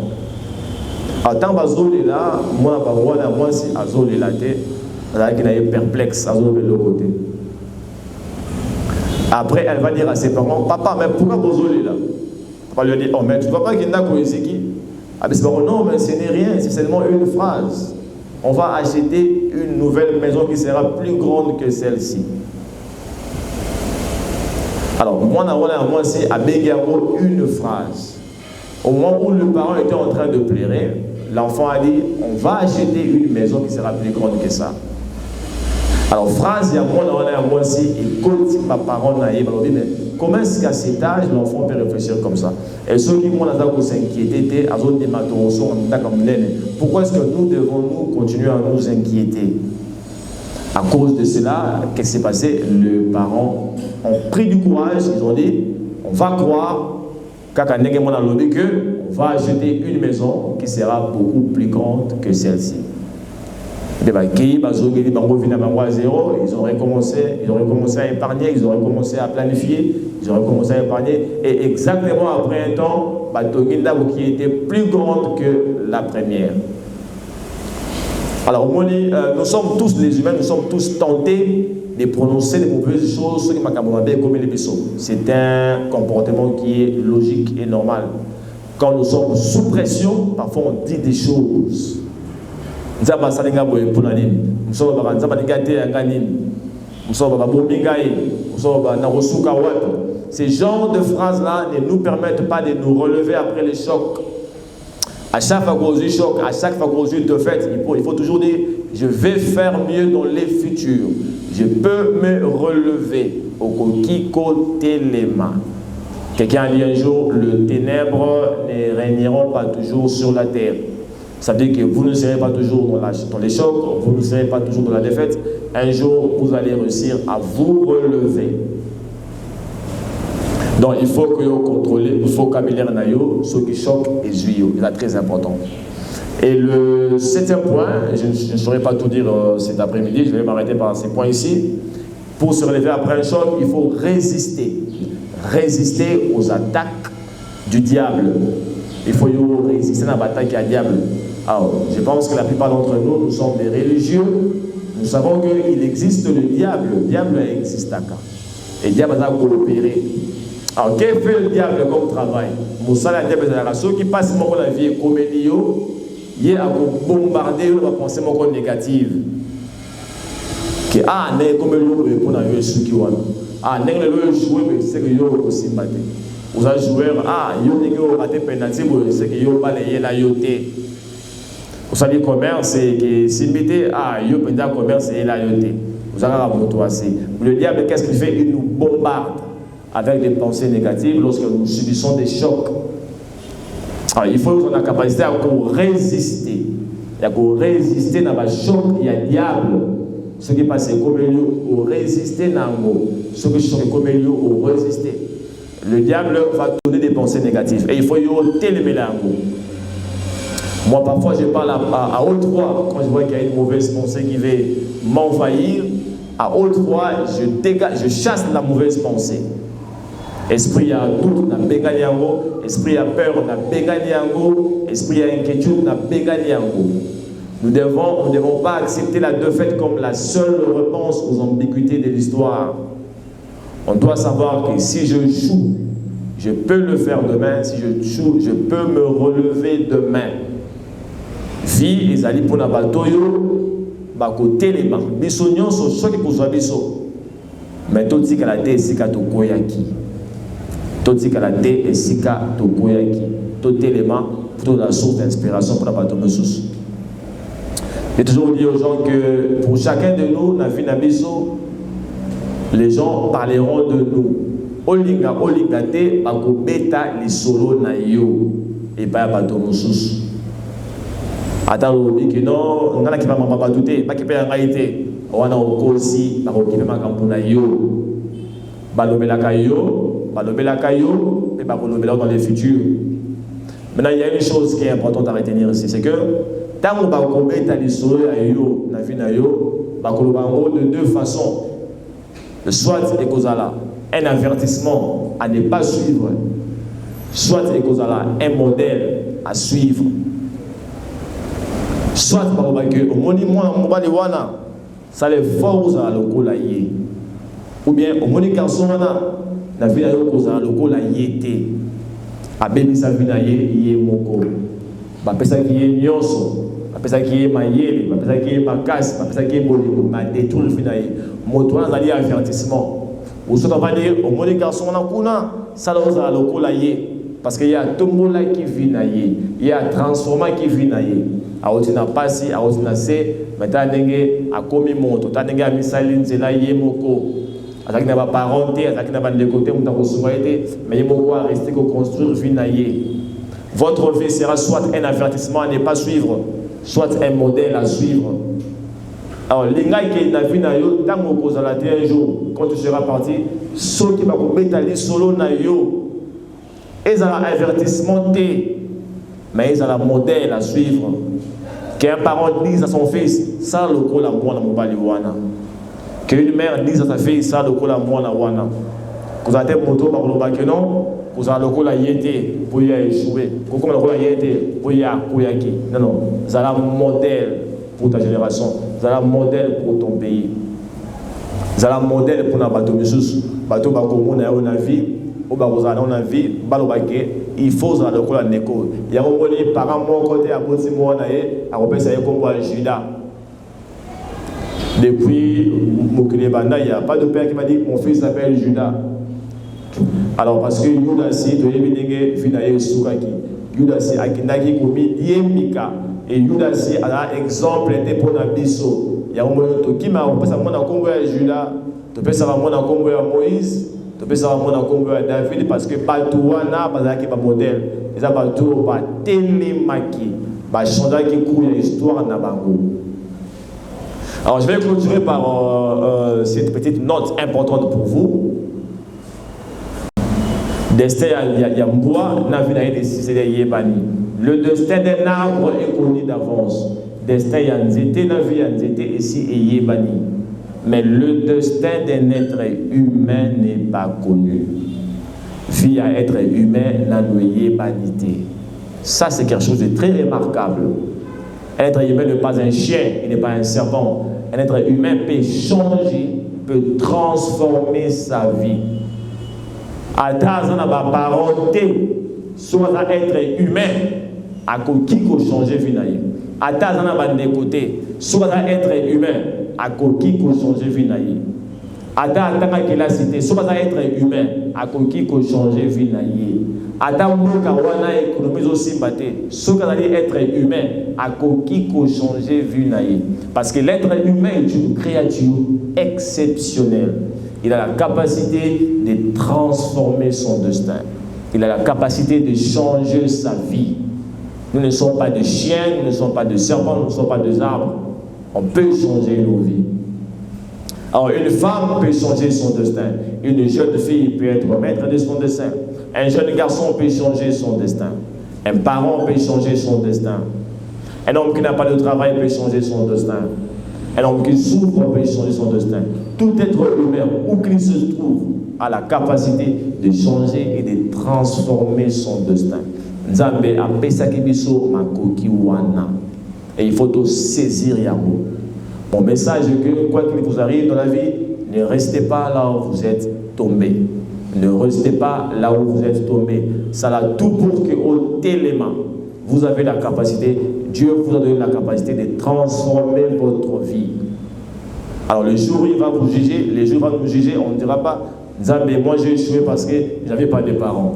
Attends, Bazolela, moi, si Azolela, qui est perplexe, Azolela de l'autre côté. Après, elle va dire à ses parents, papa, mais pourquoi Bazolela? Papa lui dit, oh, mais tu ne vois pas qu'il y a ah, mais c'est pas non, mais ce n'est rien, c'est seulement une phrase. On va acheter une nouvelle maison qui sera plus grande que celle-ci. Alors, moi, c'est à Begamo une phrase. Au moment où le parent était en train de pleurer, l'enfant a dit, on va acheter une maison qui sera plus grande que ça. Alors, phrase, il y a moi aussi, et quand ma parole n'a pas dit, mais comment est-ce qu'à cet âge, l'enfant peut réfléchir comme ça? Et ceux qui m'ont s'inquiéter, pourquoi est-ce que nous devons nous continuer à nous inquiéter? À cause de cela, qu'est-ce qui s'est passé? Les parents ont pris du courage, ils ont dit, on va croire qu'on va acheter une maison qui sera beaucoup plus grande que celle-ci. Ils ont recommencé à épargner, ils ont recommencé à planifier, ils ont recommencé à épargner. Et exactement après un temps, qui était plus grande que la première. Alors, nous sommes tous les humains, nous sommes tous tentés de prononcer les mauvaises choses comme les bisous. C'est un comportement qui est logique et normal. Quand nous sommes sous pression, parfois on dit des choses. Ces genres de phrases-là ne nous permettent pas de nous relever après les chocs. À chaque fois qu'on a choc, à chaque fois qu'on a de fait, il faut toujours dire je vais faire mieux dans les futurs. Je peux me relever. Au côté les mains. Quelqu'un a dit un jour les ténèbres ne régneront pas toujours sur la terre. Ça veut dire que vous ne serez pas toujours dans les chocs, vous ne serez pas toujours dans la défaite. Un jour, vous allez réussir à vous relever. Donc, il faut que vous contrôlez, il faut qu'amener ceux qui choquent et jouent. C'est très important. Et le 7e point, je ne saurais pas tout dire cet après-midi, je vais m'arrêter par ces points ici. Pour se relever après un choc, il faut résister. Résister aux attaques du diable. Il faut résister à l'attaque du diable. Alors, je pense que la plupart d'entre nous, nous sommes des religieux. Nous savons qu'il existe le diable. Le diable existe. Et le diable a coopéré. Alors, qu'est-ce que fait le diable comme travail? Moussala, le diable, ceux qui passent la vie comme il y a bombarder la pensée négative. Que n'est comme le pour la vie qui n'est le joueur, c'est que yo aussi maté. Vous avez joué, yo n'est raté penalty, c'est que yo balayé la yoté. Vous savez commerce, c'est que si mettez yo pendant commerce et la yoté. Vous avez un moto assez. Le diable, qu'est-ce qu'il fait? Il nous bombarde avec des pensées négatives lorsque nous subissons des chocs. Alors, il faut qu'on ait la capacité à résister. Il y a qu'on résister dans le choc, il y a le diable. Ce qui passe comme il résister dans le ce qui sont comme il résister. Le diable va donner des pensées négatives. Et il faut y télémer là. Moi, parfois, je parle à haute voix quand je vois qu'il y a une mauvaise pensée qui veut m'envahir. À haute voix, je chasse la mauvaise pensée. Esprit à doute, n'a pas gagné. Esprit à peur, n'a pas gagné. Esprit à inquiétude, n'a pas gagné. Nous ne devons pas accepter la défaite comme la seule réponse aux ambiguïtés de l'histoire. On doit savoir que si je joue, je peux le faire demain. Si je joue, je peux me relever demain. Vie et zali pour la batoyo, côté les mains. Bisognon sont ceux qui posent biso. Mais tout ce qu'il a dit, c'est qu'à tout koyaki. Tout ce qu'il a dit, c'est qu'à tout koyaki. Tout élément pour la source d'inspiration pour la batoyo. J'ai toujours dit aux gens que pour chacun de nous, les gens parleront de nous. Olinga oligate bakobeta les solos na yo et pas bateau moussous. Attends, que non, on a qui va m'en douter, pas qui peut en réalité. On a aussi bakokipe makampuna yo. Balobela kayo et bakolobela dans les futurs. Maintenant, il y a une chose qui est importante à retenir ici, c'est que tant qu'on va commettre les solos na yo, na vie na yo, bakolobango de deux façons. Soit ekozala un avertissement à ne pas suivre, soit ekozala un modèle à suivre. Soit au monument mobali wana ça les force à lokola yé, ou bien au moni garçon wana na vie na yo kozala lokola yété abebisa vie na yé moko ba pesa ki yé nyonso ba pesa ki yé mayele ba pesa ki yé makasi ba pesa ki yé bolingo ba détourne vie na yé moto wana zali avertissement. Ou soit on va dire au moni garçon wana kuna ça kozala lokola yé parce qu'il y a tombola qui vit na yé, il y a transformant qui vit na yé. Aotina pasi, aotina se, maintenant dengue a commis monto, tanenge a misaline zela yemoko. Azaki na ba parenté, azaki na ba de côté, on t'a reçuité, mais yemoko a resté que construire vinaye. Votre vie sera soit un avertissement à ne pas suivre, soit un modèle à suivre. Alors, l'ingai qui est na vie na yo, tant que vous allez un jour, quand tu seras parti, ceux qui vont mettre les solo na yo, ils ont un avertissement T, mais ils ont un modèle à suivre. Qu'un parent dise à son fils, ça le coup la moine mobali wana. Qu'une mère dise à sa fille, ça le coup la moine wana. Vous avez moto par le bac non, vous avez le coup la yété pour y échouer. Vous avez le coup la yété pour y akuyaki. Non, non, vous avez un modèle pour ta génération, vous avez un modèle pour ton pays. Vous avez un modèle pour la bateau Missus, bateau Bakomo na vie, ou Barozana na vie, Balobake. Il faut que le la néco. Il y a un parent mon côté à Botimona à repérer comme Judas. Depuis Mokile Banda, il n'y a pas de père qui m'a dit que mon fils s'appelle Judas. Alors parce que Judas si de Yeminege Finaye Soukaki. Yudasi akindaki komi yembika et Yudasi a exemple était pour Nabiso. Il y a un moment qui m'a repensé à mon combo à Judas, tu peux savoir mon combo à Moïse, tu peux savoir mon combo à David parce que Batouana, parce qu'il pas modèle, et ça va tout va télémaki, va changer qui court l'histoire Nabango. Alors je vais clôturer par cette petite note importante pour vous. Destin il y a bois, n'a vu des yébani. Le destin d'un arbre est connu d'avance. Destin il y a n'a vu ici et yébani. Mais le destin d'un être humain n'est pas connu. Vie à être humain n'a de yébanité. Ça c'est quelque chose de très remarquable. Un être humain n'est pas un chien, il n'est pas un serpent. Un être humain peut changer, peut transformer sa vie. Atazana ba parenté soit être humain à qui ko changer vie naïe. Atazana ba de côté soit être humain à qui ko changer vie naïe. Ata ataka que la cité soit être humain à qui ko changer vie naïe. Ata mboka wana économie aussi baté soit être humain à qui ko changer vie naïe. Parce que l'être humain est une créature exceptionnelle. Il a la capacité de transformer son destin. Il a la capacité de changer sa vie. Nous ne sommes pas de chiens, nous ne sommes pas de serpents, nous ne sommes pas de arbres. On peut changer nos vies. Alors, une femme peut changer son destin. Une jeune fille peut être maître de son destin. Un jeune garçon peut changer son destin. Un parent peut changer son destin. Un homme qui n'a pas de travail peut changer son destin. Un homme qui souffre peut changer son destin. Tout être humain, où qu'il se trouve, a la capacité de changer et de transformer son destin. Nzambe a pesaki biso makoki wana. Et il faut saisir yango. Mon message est que quoi qu'il vous arrive dans la vie, ne restez pas là où vous êtes tombé. Ne restez pas là où vous êtes tombé. Ça a tout pour que au téléma, vous avez la capacité, Dieu vous a donné la capacité de transformer votre vie. Alors le jour où il va vous juger, les jours où il va nous juger, on ne dira pas, Nzambe, moi j'ai échoué parce que je n'avais pas de parents.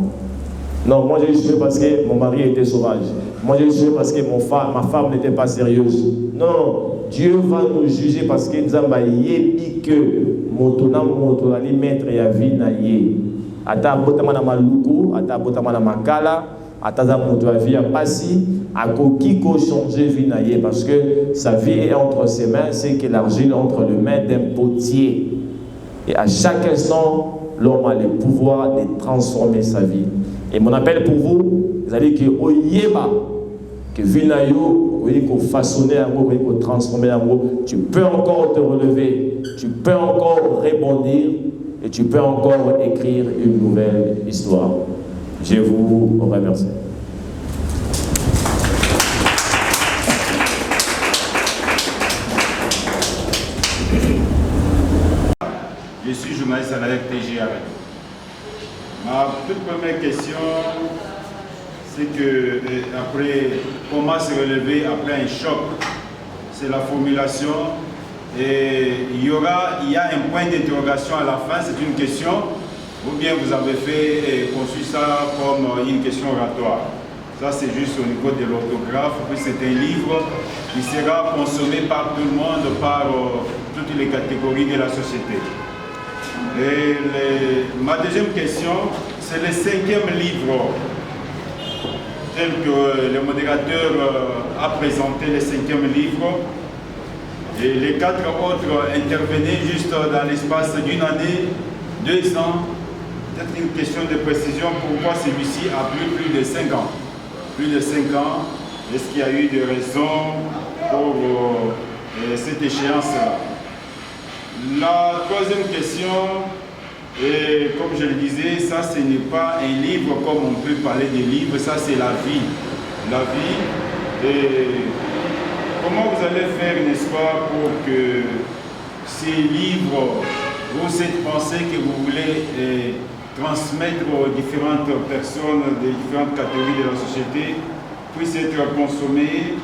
Non, moi j'ai échoué parce que mon mari était sauvage. Moi j'ai échoué parce que ma femme n'était pas sérieuse. Non, non, Dieu va nous juger parce que Nzambe yebi que motona motona maître ya vie na ye. Ata botama na maluku, ata botama na makala, ata za moto ya vie ya pasi, akoki ko changer vie na ye parce que sa vie est entre ses mains, c'est que l'argile entre les mains d'un potier. Et à chaque instant, l'homme a le pouvoir de transformer sa vie. Et mon appel pour vous, vous allez que oyeba que vie na yo, ko façonner ko transformer tu peux encore te relever, tu peux encore rebondir et tu peux encore écrire une nouvelle histoire. Je vous remercie. Je suis journaliste à la FTG avec. Ma toute première question, c'est que après, comment se relever après un choc? C'est la formulation. Et il y a un point d'interrogation à la fin, c'est une question, ou bien vous avez conçu ça comme une question oratoire. Ça c'est juste au niveau de l'orthographe, puis c'est un livre qui sera consommé par tout le monde, par toutes les catégories de la société. Et ma deuxième question, c'est le 5e livre, tel que le modérateur a présenté le 5e livre. Et les 4 autres intervenaient juste dans l'espace d'une année, 2 ans. Peut-être une question de précision, pourquoi celui-ci a plus de 5 ans? Plus de 5 ans, est-ce qu'il y a eu des raisons pour cette échéance-là? La troisième question, et comme je le disais, ça ce n'est pas un livre comme on peut parler de livres, ça c'est la vie. La vie. Et comment vous allez faire, n'est-ce pas, pour que ces livres, ou cette pensée que vous voulez transmettre aux différentes personnes des différentes catégories de la société puissent être consommées,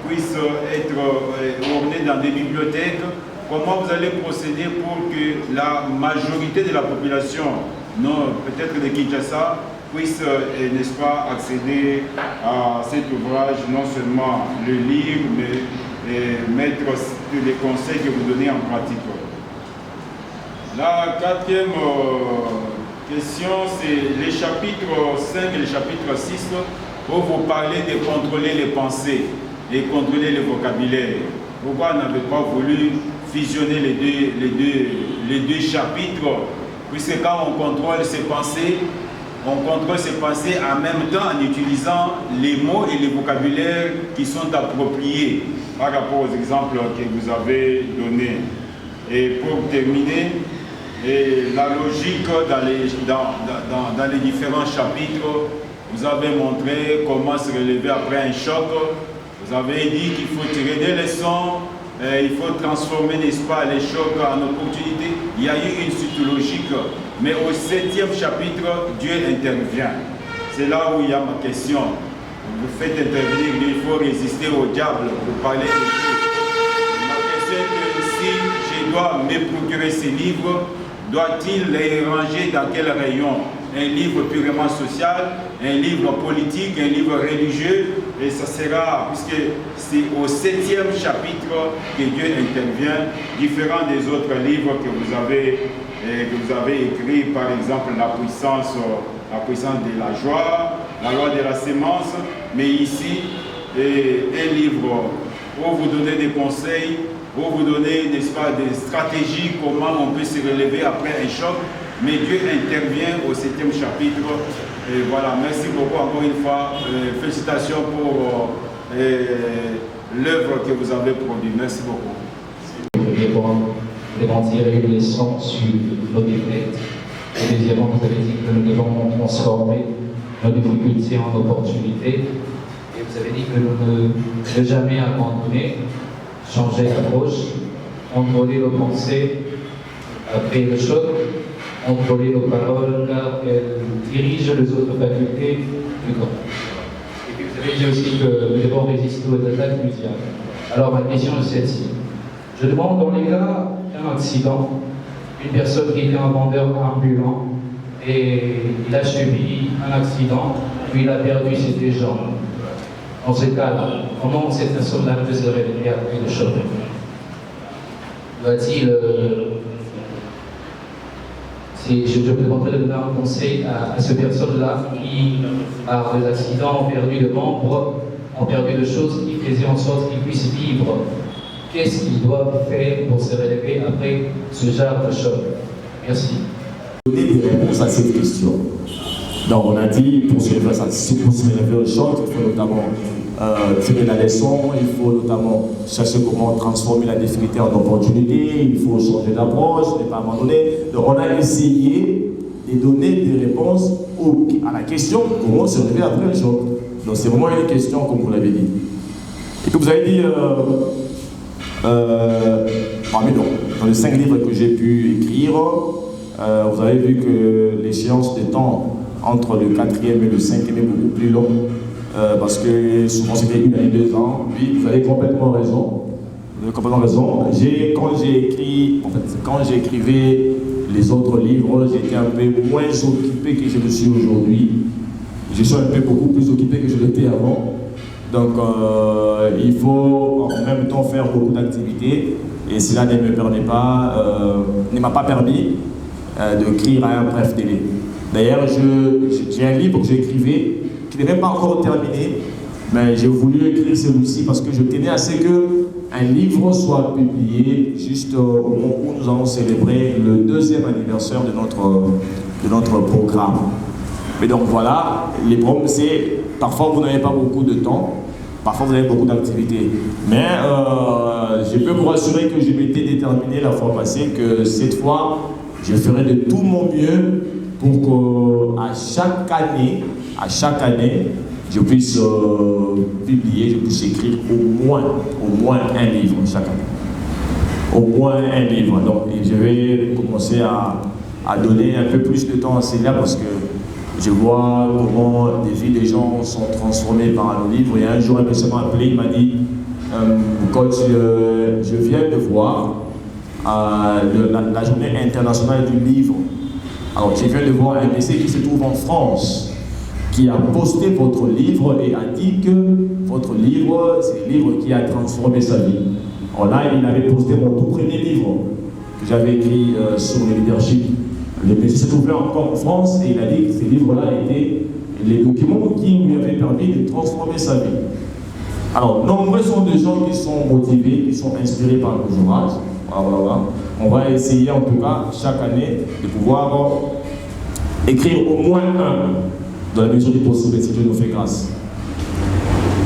puissent être ornées dans des bibliothèques? Comment vous allez procéder pour que la majorité de la population, non peut-être de Kinshasa, puissent, n'est-ce pas, accéder à cet ouvrage, non seulement le lire, mais mettre les conseils que vous donnez en pratique. La quatrième question, c'est les chapitres 5 et le chapitre 6, où vous parlez de contrôler les pensées et contrôler le vocabulaire. Pourquoi n'avez pas voulu fusionner les deux chapitres, puisque quand on contrôle ses pensées en même temps en utilisant les mots et les vocabulaires qui sont appropriés par rapport aux exemples que vous avez donnés. Et pour terminer, la logique dans les différents chapitres, vous avez montré comment se relever après un choc. Vous avez dit qu'il faut tirer des leçons, il faut transformer, n'est-ce pas, les chocs en opportunités. Il y a eu une suite logique, mais au 7e chapitre, Dieu intervient. C'est là où il y a ma question. Vous faites intervenir, il faut résister au diable pour parler de Dieu. Ma question est que si je dois me procurer ces livres, doit-il les ranger dans quel rayon? Un livre purement social, un livre politique, un livre religieux, et ça sera, puisque c'est au 7e chapitre que Dieu intervient, différent des autres livres que vous avez écrits, par exemple la puissance de la joie, la loi de la sémence, mais ici, un livre où vous donnez des conseils, où vous donnez, n'est-ce pas, des stratégies, comment on peut se relever après un choc. Mais Dieu intervient au 7e chapitre. Et voilà, merci beaucoup encore une fois. Félicitations pour l'œuvre que vous avez produite. Merci beaucoup. Premièrement, démentir une leçon sur nos défaites. Et deuxièmement, vous avez dit que nous devons transformer nos difficultés en opportunités. Et vous avez dit que nous ne jamais abandonner, changer d'approche, contrôler nos pensées après le choc, contrôler nos paroles car elles dirigent les autres facultés du corps. Et puis vous avez dit aussi que nous devons résister aux attaques du diable. Alors ma question est celle-ci. Je demande dans les cas d'un accident, une personne qui était un vendeur ambulant et il a subi un accident, puis il a perdu ses deux jambes. Dans ce cas-là, comment cette personne-là peut se réveiller après le choc? Doit-il je me demanderais de donner un conseil à ces personnes-là qui, par des accidents, ont perdu de membres, ont perdu de choses qui faisaient en sorte qu'ils puissent vivre. Qu'est-ce qu'ils doivent faire pour se relever après ce genre de choc? Merci. Donner des réponses à cette question. Donc on a dit, pour se relever au choc, il faut notamment tirer la leçon, il faut notamment chercher comment transformer la difficulté en opportunité, il faut changer d'approche, ne pas abandonner. Donc on a essayé de donner des réponses à la question comment se relever après le choc. Donc c'est vraiment une question comme vous l'avez dit. Et puis vous avez dit, dans les 5 livres que j'ai pu écrire, vous avez vu que l'échéance de temps entre le 4e et le 5e est beaucoup plus long. Parce que souvent c'était 1 année, 2 ans. Oui, vous avez complètement raison. Vous avez complètement raison. Quand j'écrivais les autres livres, j'étais un peu moins occupé que je le suis aujourd'hui. Je suis un peu beaucoup plus occupé que je l'étais avant. Donc il faut en même temps faire beaucoup d'activités. Et cela ne m'a pas permis d'écrire à un bref délai. D'ailleurs, j'ai un livre que j'écrivais qui n'est même pas encore terminé, mais j'ai voulu écrire celui-ci parce que je tenais à ce qu'un livre soit publié juste au moment où nous allons célébrer le 2e anniversaire de notre programme. Mais donc voilà, les problèmes c'est, parfois vous n'avez pas beaucoup de temps, parfois vous avez beaucoup d'activités. Mais je peux vous rassurer que je m'étais déterminé la fois passée que cette fois, je ferai de tout mon mieux pour qu'à chaque année, je puisse publier, je puisse écrire au moins un livre chaque année. Au moins un livre. Donc, je vais commencer à donner un peu plus de temps à cela parce que je vois comment des vies des gens sont transformées par nos livres. Et un jour, un monsieur m'a appelé, il m'a dit coach, je viens de voir la journée internationale du livre. Alors, je viens de voir un essai qui se trouve en France. qui a posté votre livre et a dit que votre livre, c'est le livre qui a transformé sa vie. Alors là, il avait posté mon tout premier livre que j'avais écrit sur le leadership. Le monsieur s'est trouvé encore en France et il a dit que ces livres-là étaient les documents qui lui avaient permis de transformer sa vie. Alors, nombreux sont des gens qui sont motivés, qui sont inspirés par nos ouvrages. Voilà. On va essayer en tout cas chaque année de pouvoir écrire au moins un dans la mesure du possible si Dieu nous fait grâce.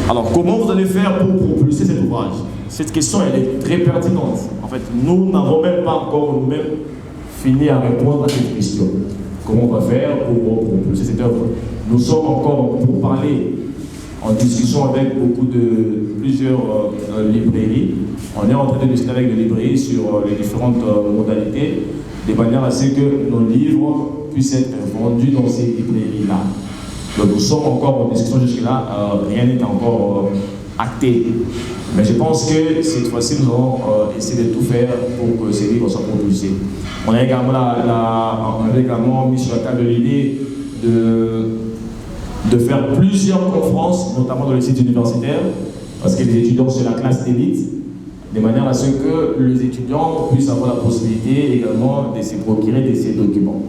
Alors, comment vous allez faire pour propulser cet ouvrage? Cette question, elle est très pertinente. En fait, nous n'avons même pas encore nous-mêmes fini à répondre à cette question. Comment on va faire pour propulser cette œuvre? Nous sommes encore pour parler en discussion avec plusieurs librairies. On est en train de discuter avec les librairies sur les différentes modalités, de manière à ce que nos livres puissent être vendus dans ces librairies-là. Donc nous sommes encore en discussion jusque-là, rien n'est encore acté. Mais je pense que cette fois-ci, nous allons essayer de tout faire pour que ces livres soient propulsés. On a également mis sur la table l'idée de faire plusieurs conférences, notamment dans les sites universitaires, parce que les étudiants, c'est la classe d'élite, de manière à ce que les étudiants puissent avoir la possibilité également de se procurer de ces documents.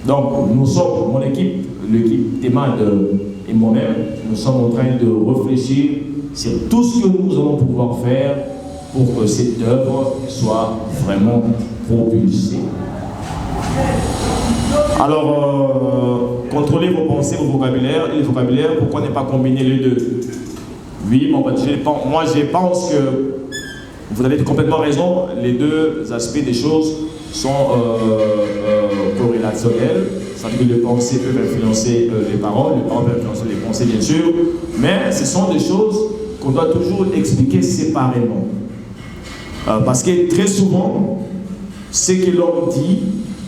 Donc, nous sommes, mon équipe, l'équipe Théma et moi-même, nous sommes en train de réfléchir sur tout ce que nous allons pouvoir faire pour que cette œuvre soit vraiment propulsée. Alors, contrôlez vos pensées, vos vocabulaires et les vocabulaires, pourquoi ne pas combiner les deux? Oui, moi je pense que vous avez complètement raison, les deux aspects des choses sont corrélationnels, c'est-à-dire que les pensées peuvent influencer les paroles peuvent influencer les pensées bien sûr, mais ce sont des choses qu'on doit toujours expliquer séparément. Parce que très souvent, ce que l'homme dit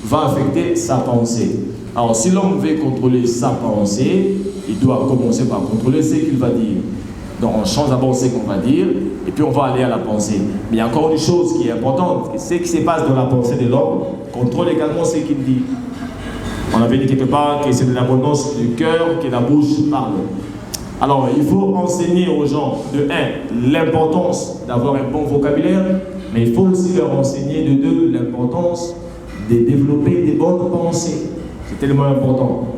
va affecter sa pensée. Alors si l'homme veut contrôler sa pensée, il doit commencer par contrôler ce qu'il va dire. Donc on change d'abord ce qu'on va dire, et puis on va aller à la pensée. Mais il y a encore une chose qui est importante, ce qui se passe dans la pensée de l'homme contrôle également ce qu'il dit. On avait dit quelque part que c'est de l'abondance du cœur que la bouche parle. Alors il faut enseigner aux gens, de l'importance d'avoir un bon vocabulaire, mais il faut aussi leur enseigner de deux, l'importance de développer des bonnes pensées. C'est tellement important.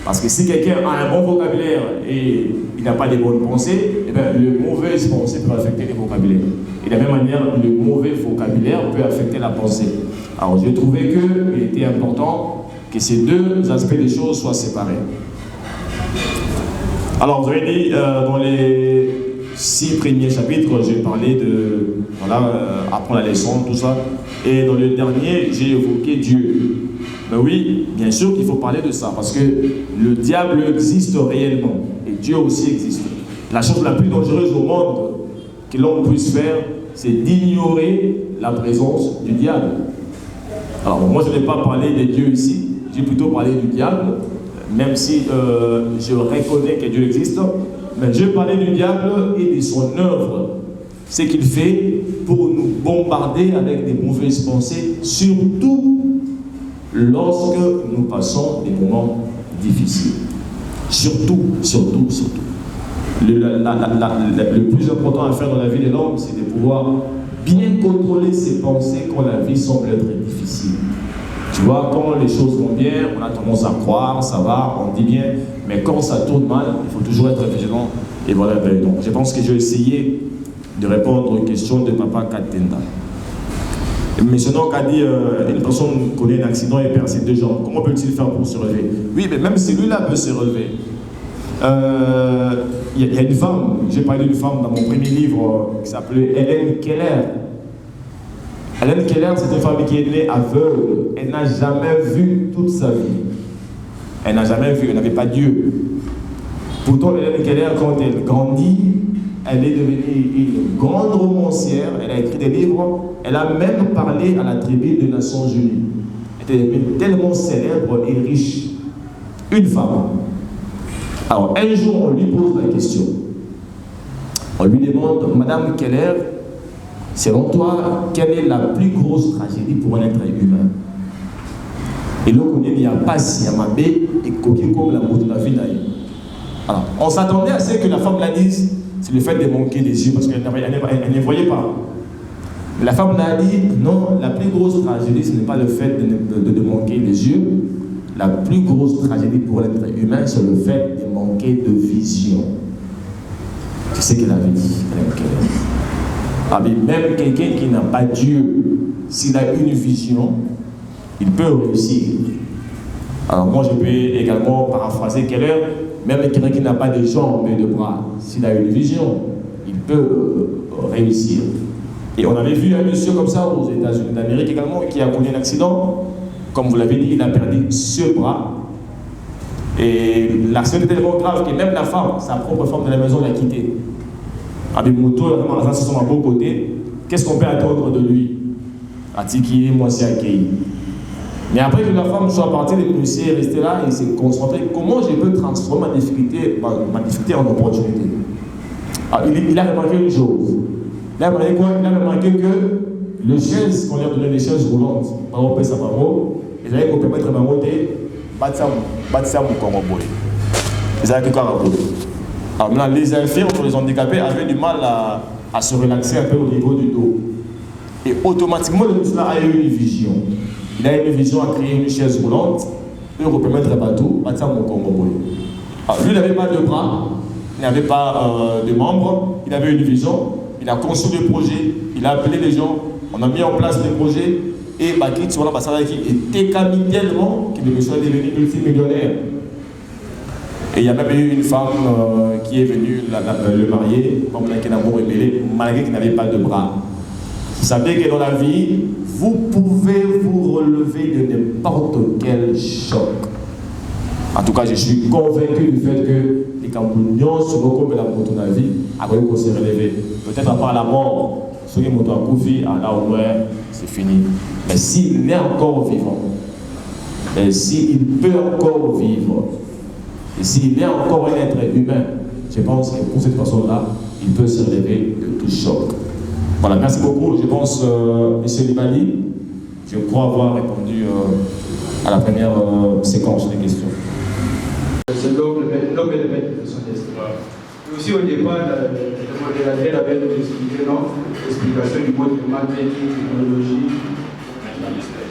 Parce que si quelqu'un a un bon vocabulaire et il n'a pas de bonnes pensées, eh bien, les mauvaises pensées peuvent affecter le vocabulaire. Et de la même manière, le mauvais vocabulaire peut affecter la pensée. Alors j'ai trouvé qu'il était important que ces deux aspects des choses soient séparés. Alors vous avez dit, dans les 6 premiers chapitres, j'ai parlé de apprendre la leçon, tout ça. Et dans le dernier, j'ai évoqué Dieu. Ben oui, bien sûr qu'il faut parler de ça, parce que le diable existe réellement, et Dieu aussi existe. La chose la plus dangereuse au monde que l'homme puisse faire, c'est d'ignorer la présence du diable. Alors moi je n'ai pas parlé de Dieu ici, j'ai plutôt parlé du diable, même si je reconnais que Dieu existe, mais je parlais du diable et de son œuvre, ce qu'il fait pour nous bombarder avec des mauvaises pensées, surtout lorsque nous passons des moments difficiles. Surtout. Le plus important à faire dans la vie de l'homme, c'est de pouvoir bien contrôler ses pensées quand la vie semble être difficile. Tu vois, quand les choses vont bien, on a tendance à croire, ça va, on dit bien, mais quand ça tourne mal, il faut toujours être vigilant. Et voilà, donc je pense que je vais essayer de répondre aux questions de Papa Katenda. Mentionnant qu'a dit une personne connaît un accident et perd ses 2 jambes. Comment peut-il faire pour se relever? Oui, mais même celui-là peut se relever. Il y a une femme, j'ai parlé d'une femme dans mon premier livre qui s'appelait Hélène Keller. Hélène Keller, c'est une femme qui est née aveugle. Elle n'a jamais vu toute sa vie. Elle n'a jamais vu, elle n'avait pas Dieu. Pourtant, Hélène Keller, quand elle grandit, elle est devenue une grande romancière, elle a écrit des livres, elle a même parlé à la tribu des Nations Unies. Elle était tellement célèbre et riche. Une femme. Alors, un jour, on lui pose la question. On lui demande, Madame Keller, selon toi, quelle est la plus grosse tragédie pour un être humain? Et là, on dit, il n'y a pas si à ma baie et coquille comme la mort de la vie. Alors, on s'attendait à ce que la femme la dise, c'est le fait de manquer des yeux, parce qu'elle ne voyait pas. La femme l'a dit, non, la plus grosse tragédie, ce n'est pas le fait de manquer les yeux. La plus grosse tragédie pour l'être humain, c'est le fait de manquer de vision. C'est ce qu'elle avait dit. Ah, mais même quelqu'un qui n'a pas Dieu, s'il a une vision, il peut réussir. Alors moi, je peux également paraphraser Keller, même quelqu'un qui n'a pas de jambes et de bras, s'il a une vision, il peut réussir. Et on avait vu un monsieur comme ça aux États-Unis d'Amérique également, qui a connu un accident. Comme vous l'avez dit, il a perdu ce bras. Et l'accident était tellement grave que même la femme, sa propre femme de la maison, l'a quitté. Avec moto, vraiment, ça sont à beau côté. Qu'est-ce qu'on peut attendre de lui? Atiki, moi, c'est accueilli. Mais après que la femme soit partie, le monsieur est resté là et s'est concentré. Comment je peux transformer ma difficulté en opportunité? Alors, il a remarqué une chose. Il a remarqué quoi? Il a remarqué que les chaises qu'on lui a donné, les chaises roulantes, par exemple, ça va beau, ils avaient pour permettre de monter, battre mon Congo boy. Ils avaient que alors maintenant, les infirmes ou les handicapés avaient du mal à se relaxer un peu au niveau du dos. Et automatiquement, le monsieur a eu une vision. Il a eu une vision à créer une chaise roulante pour permettre de battre mon Congo boy. Alors, lui, il n'avait pas de bras, il n'avait pas de membres, il avait une vision. Il a conçu des projets, il a appelé les gens, on a mis en place des projets et Bakit sur l'ambassade qui était tellement que le monsieur est devenu multimillionnaire. Et il y a même eu une femme qui est venue le marier, comme un amour ébélé, malgré qu'il n'avait pas de bras. Vous savez que dans la vie, vous pouvez vous relever de n'importe quel choc. En tout cas, je suis convaincu du fait que les Camerounais se recommandent dans la vie, après qu'on s'est relevé. Peut-être à part la mort, ceux qui m'ont accoufi, là au moins, c'est fini. Mais s'il est encore vivant, et s'il peut encore vivre, et s'il est encore un être humain, je pense que pour cette personne-là, il peut se relever de tout choc. Voilà, merci beaucoup. Je pense, M. Libali, je crois avoir répondu à la première séquence des questions. C'est l'homme et le maître de son destin. Et aussi au départ, le modérateur avait nous expliqué l'explication du mot de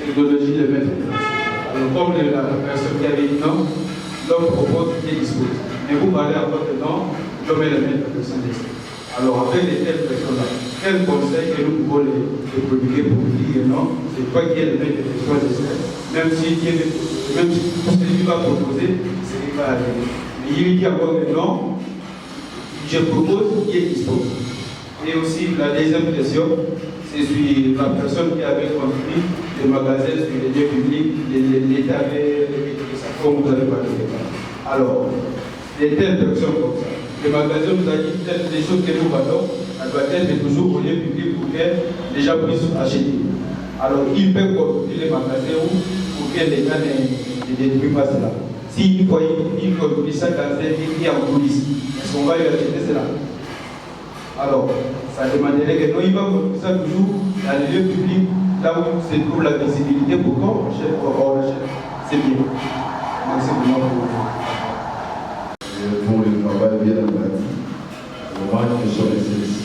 technologie, le maître. Alors, comme la personne qui avait dit non, l'homme propose qui dispose. Mais vous parlez encore de non, l'homme est le maître de son destin. Alors, avec les telles personnes-là, quel conseil que nous pouvons les prodiguer pour dire non, c'est toi qui es le maître de son destin, même si tout ce qu'il va proposer, c'est qu'il va arriver. Mais il dit encore que non, je propose qui dispose. Et aussi, la deuxième question, c'est sur la personne qui avait construit des magasins sur les lieux publics, l'État avait réglé ça, comme vous avez parlé de ça. Alors, des telles personnes comme ça, les magasins nous ont dit peut-être des choses que nous vendons, elles doivent être toujours au lieu public pour que les gens puissent acheter. Alors, ils peuvent construire les magasins pour que l'État ne détruise pas cela. Si une fois il construit ça dans un pays qui est en coulisses, est-ce qu'on va lui acheter cela? Alors, ça demanderait que nous, il va construire ça toujours dans les lieux publics, là où se trouve la visibilité pour qu'on achète, on l'achète. C'est bien. Merci beaucoup. Pour le travail bien bâti, moi je suis resté ici.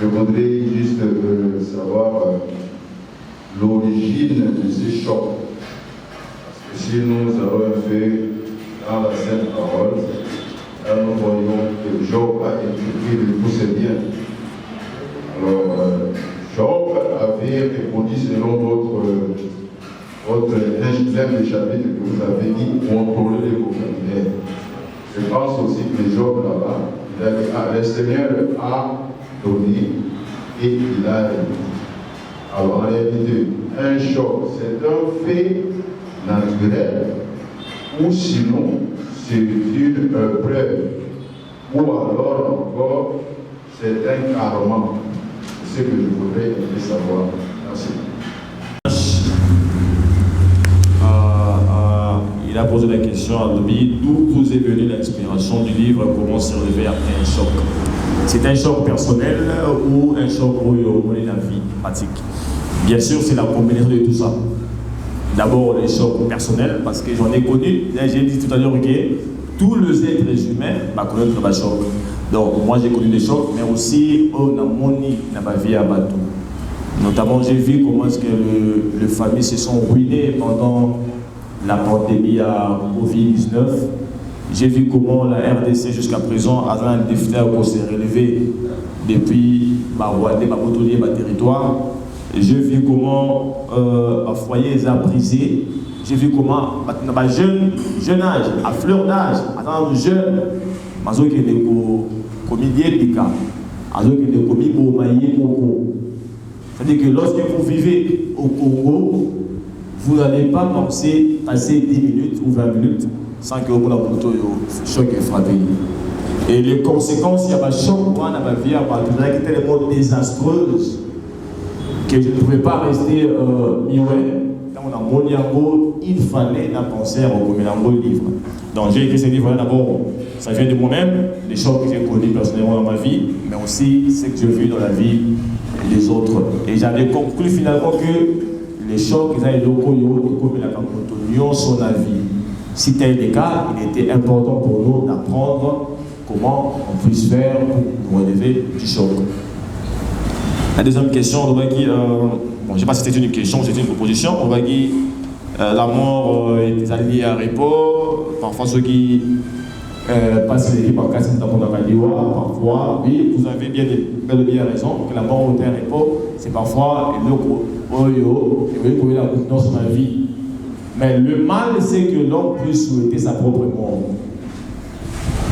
Je voudrais juste savoir l'origine de ces chocs. Parce que si nous avons fait dans la Sainte Parole, là nous voyons que Job a écrit de tous ses biens. Alors, Job avait répondu selon votre deuxième chapitre que vous avez dit, contrôler les vocabulaires. Je pense aussi que Job là-bas, il a dit, le Seigneur a donné et il a réduit. Alors en réalité, un choc, c'est un fait naturel, ou sinon, c'est une preuve, ou alors encore, c'est un karma. C'est ce que je voudrais savoir. Merci. Il a posé la question à Louis, d'où vous est venue l'inspiration du livre Comment se relever après un choc? C'est un choc personnel ou un choc où on est la vie pratique? Bien sûr, c'est la combinaison de tout ça. D'abord, les chocs personnels, parce que j'en ai connu, j'ai dit tout à l'heure qu'il tous les êtres humains va connaître le choc. Donc, moi j'ai connu des chocs, mais aussi, on a moni dans ma vie à Batou. Notamment, j'ai vu comment est-ce que les familles se sont ruinées pendant la pandémie à Covid-19. J'ai vu comment la RDC jusqu'à présent a un défi pour se relever depuis ma territoire. J'ai vu comment un foyer les a brisés. J'ai vu comment, à jeune âge, à fleur d'âge, à tant jeune, mazo qui est comédien pika, mazo qui est commis pour mailler Congo. C'est-à-dire que lorsque vous vivez au Congo, vous n'allez pas penser passer 10 minutes ou 20 minutes sans que vous ayez un choc et frappé. Et les conséquences, il y a un choc dans ma vie, qui est tellement désastreuse que je ne pouvais pas rester muet. Quand on a mon yango, il fallait la penser à recommander le livre. Donc j'ai écrit ce livre-là d'abord, ça vient de moi-même, les chocs que j'ai connus personnellement dans ma vie, mais aussi ce que j'ai vu dans la vie des autres. Et j'avais conclu finalement que les chocs qu'ils avaient locaux, comme la Cameroun, son avis. Si tel est le cas, il était important pour nous d'apprendre comment on puisse faire pour nous relever du choc. La deuxième question, on va dire, bon, je ne sais pas si c'était une question ou c'était une proposition, on va dire la mort des alliés à repos, parfois ceux qui passent les par cas, c'est parfois, oui, vous avez bien raison, que la mort au repos, c'est parfois une dans son vie. Mais le mal, c'est que l'homme puisse souhaiter sa propre mort.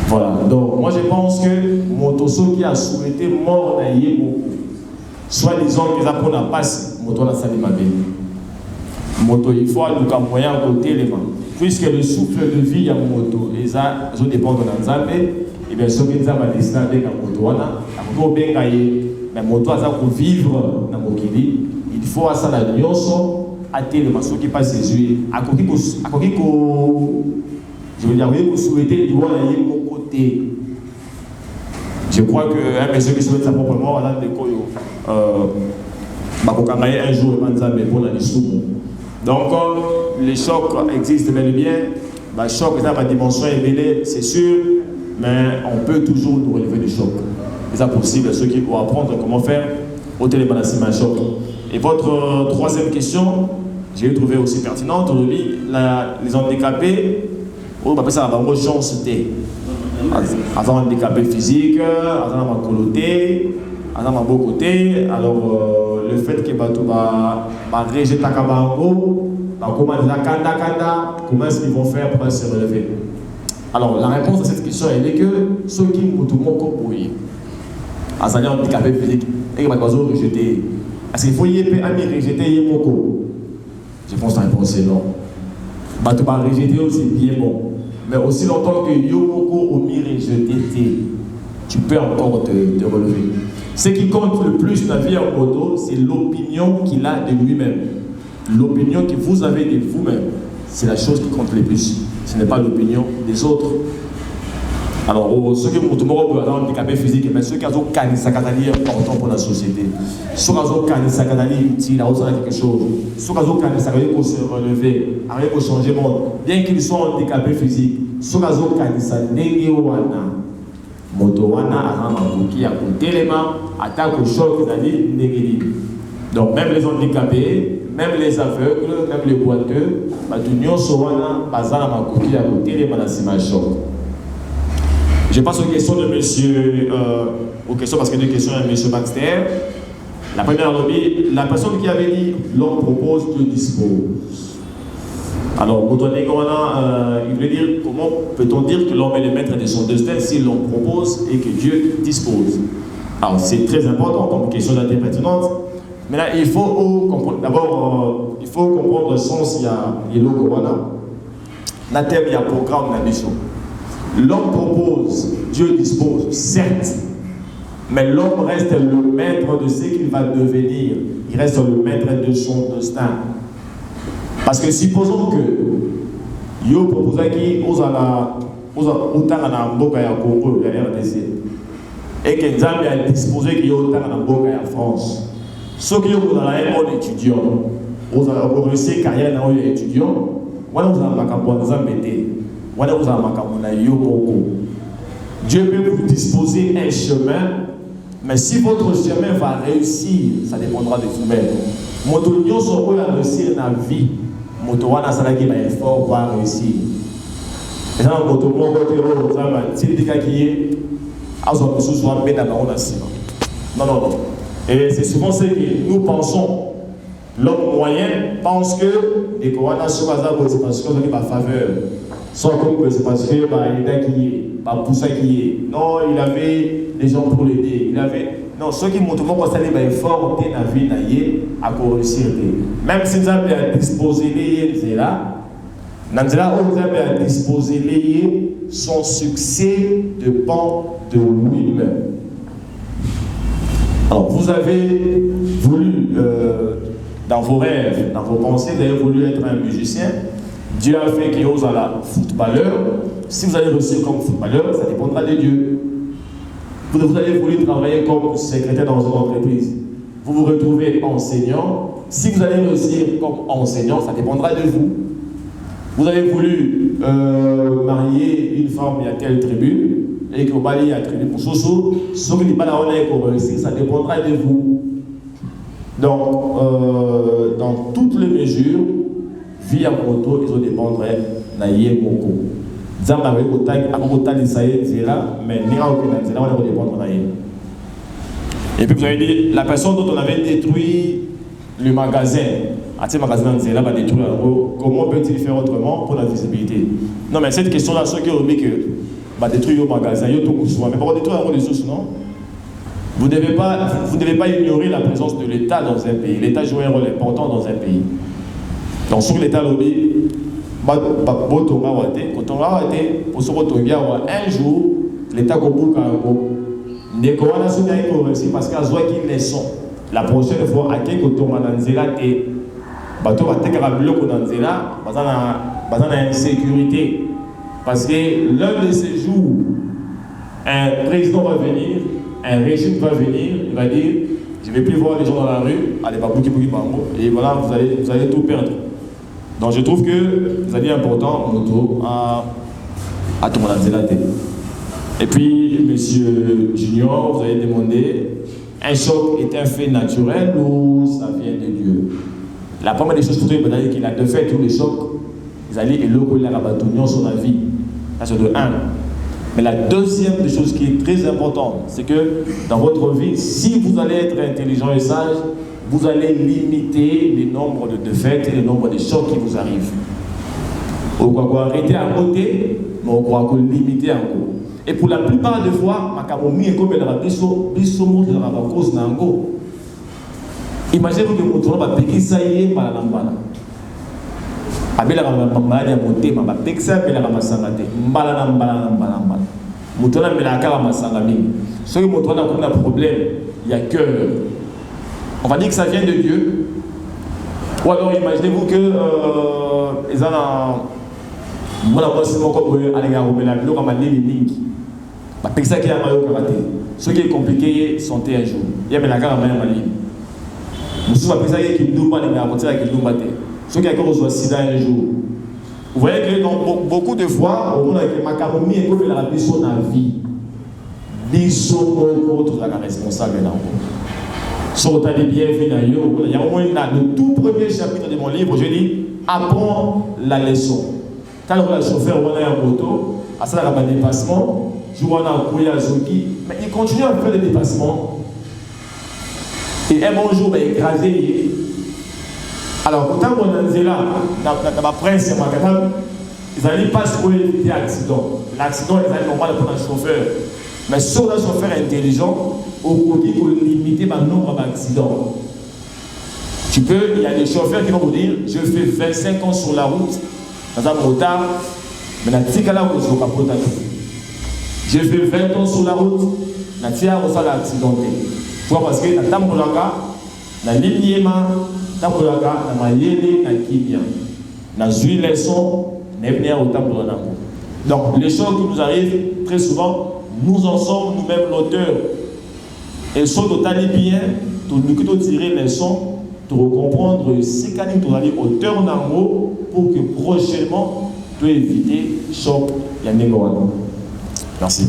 Voilà, donc moi je pense que Motoso qui a souhaité mort d'ailleurs beaucoup. Soit disant que ça pour la passe, moto la salle ma moto il faut nous moyen à côté les mains. Puisque le souffle de vie à moto, et ça, je dépend de l'ensemble, et bien ce qui nous a décidé avec la moto, la moto bien gagnée, mais moto ça pour vivre dans mon kili, il faut à ça la nuance, à tel le maçon qui passe ses yeux, à côté je veux dire, vous souhaitez le voir d'aller de mon côté. Je crois que monsieur qui souhaite sa propre mort, à l'âge de Koyo, un jour, donc, les chocs existent bel et bien. Le choc dans ma dimension est c'est sûr, mais on peut toujours nous relever du choc. C'est possible, ceux qui vont apprendre comment faire au télémanacement à choc. Et votre troisième question, j'ai trouvé aussi pertinente, les handicapés, on appelle ça la chance de un handicapé physique, un coloté, un beau côté. Alors, le fait que rejeter comment est-ce qu'ils vont faire pour se relever? Alors, la réponse à cette question est que ceux qui ont tout le monde compris, un handicapé physique, et qu'ils vont rejeter. Est-ce qu'il faut y rejeter Moko? Je pense que la réponse est non. Tu vas rejeter aussi bien bon. Mais aussi longtemps que Yomoko au rejeté, tu peux encore te relever. Ce qui compte le plus dans la vie en moto, c'est l'opinion qu'il a de lui-même. L'opinion que vous avez de vous-même, c'est la chose qui compte le plus. Ce n'est pas l'opinion des autres. Alors, ceux qui ont un handicapé physique, mais ceux qui ont un sakatali important pour la société, ceux qui ont un sakatali utile, quelque chose, ceux qui ont un sakatali pour se relever, pour changer le monde, bien qu'ils soient handicapés physiques, ceux qui ont un sakatali motowana qui a côté les mains, attaque au choc, c'est-à-dire négatif. Donc, même les handicapés, même les aveugles, même les boiteux, je passe aux questions de monsieur, aux questions parce qu'il y a deux questions à monsieur Baxter. La première, la personne qui avait dit l'homme propose, Dieu dispose. Alors, il veut dire comment peut-on dire que l'homme est le maître de son destin si l'on propose et que Dieu dispose. Alors, c'est très important comme question pertinente. Mais là, il faut comprendre. D'abord, il faut comprendre le sens. Il y a le Corona. La terme, il y a programme, la mission. L'homme propose, Dieu dispose, certes. Mais l'homme reste le maître de ce qu'il va devenir. Il reste le maître de son destin. Parce que supposons que Yo proposait qu'il ose autant en Mboka ya Congo, la RDC, et que Nzambe a disposé qu'il y a autant en Mboka ya France. Ceux qui ont un bon étudiant, vous avez réussi carrière dans les étudiants, vous avez un bon Nzambe, Dieu peut vous disposer un chemin, mais si votre chemin va réussir, ça dépendra de vous-même. Moto nyonso oyo a réussir dans la vie, moto wana salaki ba effort va réussir. Et ça moto moko te ro zama tindika kiye azo kususu wa mbena ba ona sima. Non. Et c'est souvent ce que nous pensons. L'homme moyen pense que les Corana sur hasard c'est parce qu'on a pas faveur. Sans comme c'est parce que il est qui est, pas pour ça qui est. Non, il avait des gens pour l'aider. Il avait non, ceux qui montrent comment ça les effort dans la vie naïe à réussir. Même si vous avez à disposer les là, Nanzela vous avez à disposer les son succès dépend de lui-même. Alors vous avez voulu dans vos rêves, dans vos pensées, vous avez voulu être un musicien. Dieu a fait qu'il ose à la footballeur. Si vous allez réussir comme footballeur, ça dépendra de Dieu. Vous avez voulu travailler comme secrétaire dans une entreprise. Vous vous retrouvez enseignant. Si vous allez réussir comme enseignant, ça dépendra de vous. Vous avez voulu marier une femme, il y a telle tribu, et que vous balayez à tribu pour Soso. Ce qui n'est pas là pour réussir, ça dépendra de vous. Donc, dans toutes les mesures, via moto, ils ont dépendrait naïe moko. Zambare kotai akota lisaye zela, mais ni a aucun zela on va dépendre naïe. Et puis vous avez dit la personne dont on avait détruit le magasin, à ce magasin zela va détruire. Comment peut-il faire autrement pour la visibilité? Non mais cette question-là, ceux qui ont dit que va détruire le magasin, il y a tout mais pour détruire les ressources, non? Vous ne devez pas ignorer la présence de l'État dans un pays. L'État joue un rôle important dans un pays. Donc sur l'État lobby, quand on va un jour, l'État Kobuka parce qu'à Zoa qui leçon. La prochaine fois, à quel côté on va dans Zela, bateau va te faire bloc dans Zela, dans insécurité. Parce que l'un de ces jours, un président va venir, un régime va venir, il va dire je ne vais plus voir les gens dans la rue, allez, et voilà, vous allez tout perdre. Donc je trouve que vous avez important à tout le monde. Et puis, monsieur Junior, vous avez demandé un choc est un fait naturel ou ça vient de Dieu? La première des choses, c'est qu'il a de fait tous les chocs, ils allaient et le coller à la sur la vie. Ça c'est de 1. Mais la deuxième des choses qui est très importante, c'est que dans votre vie, si vous allez être intelligent et sage, vous allez limiter le nombre de défaites et le nombre de chocs qui vous arrivent. On va arrêter à côté, mais on va limiter encore. Et pour la plupart des fois, imaginez-vous que vous va payer ça y est par la lambana. Abela la maladie à monter, ma pexa bela la masangate, mbala mbala. Moutona bela kala masangami. Ceux qui montrent qu'on a un problème, il y a cœur. On va dire que ça vient de Dieu. Ou alors imaginez-vous que ils ont voilà moi c'est mon corps aller à Romela bilo comme aller link. Ma pexa qui a maillot karaté. Ce qui est compliqué santé un jour. Il y a bela kala mali. Nous sommes pexa qui nous pas les gars monter avec nous battre. Ceux qui ont reçu sida un jour. Vous voyez que donc, beaucoup de fois, on a que macaroni et que la personne dans la vie. Bisson contre la responsable là. Sortez bien venir. Il y a au moins le tout premier chapitre de mon livre, je dis apprends la leçon. Quand on a le chauffeur, on a un moto, à ça il y a un dépassement, je vois un couille à Zoki, mais il continue à faire des dépassements. Et un bon jour, il est écrasé. Alors, quand on est là, dans ma presse, ils n'allaient pas pour éviter l'accident. L'accident, ils allaient normal pour un chauffeur. Mais sur un chauffeur intelligent, au côté pour limiter le nombre d'accidents. Il y a des chauffeurs qui vont vous dire je fais 25 ans sur la route, dans un motard, mais la tika là, vous êtes pas je fais 20 ans sur la route, la tika vous êtes accidenté. Pourquoi? Parce que la tambolaka, la ligne tambolaka, la mayele, la kimia, la huile leçon, n'est venu au tambolaka. Donc les choses qui nous arrivent très souvent, nous en sommes nous-mêmes l'auteur. Et ce qui est bien, nous tirer les sons, pour comprendre ce qu'il y a auteur en pour que prochainement, tu éviter Choc Yannick Gowan. Merci.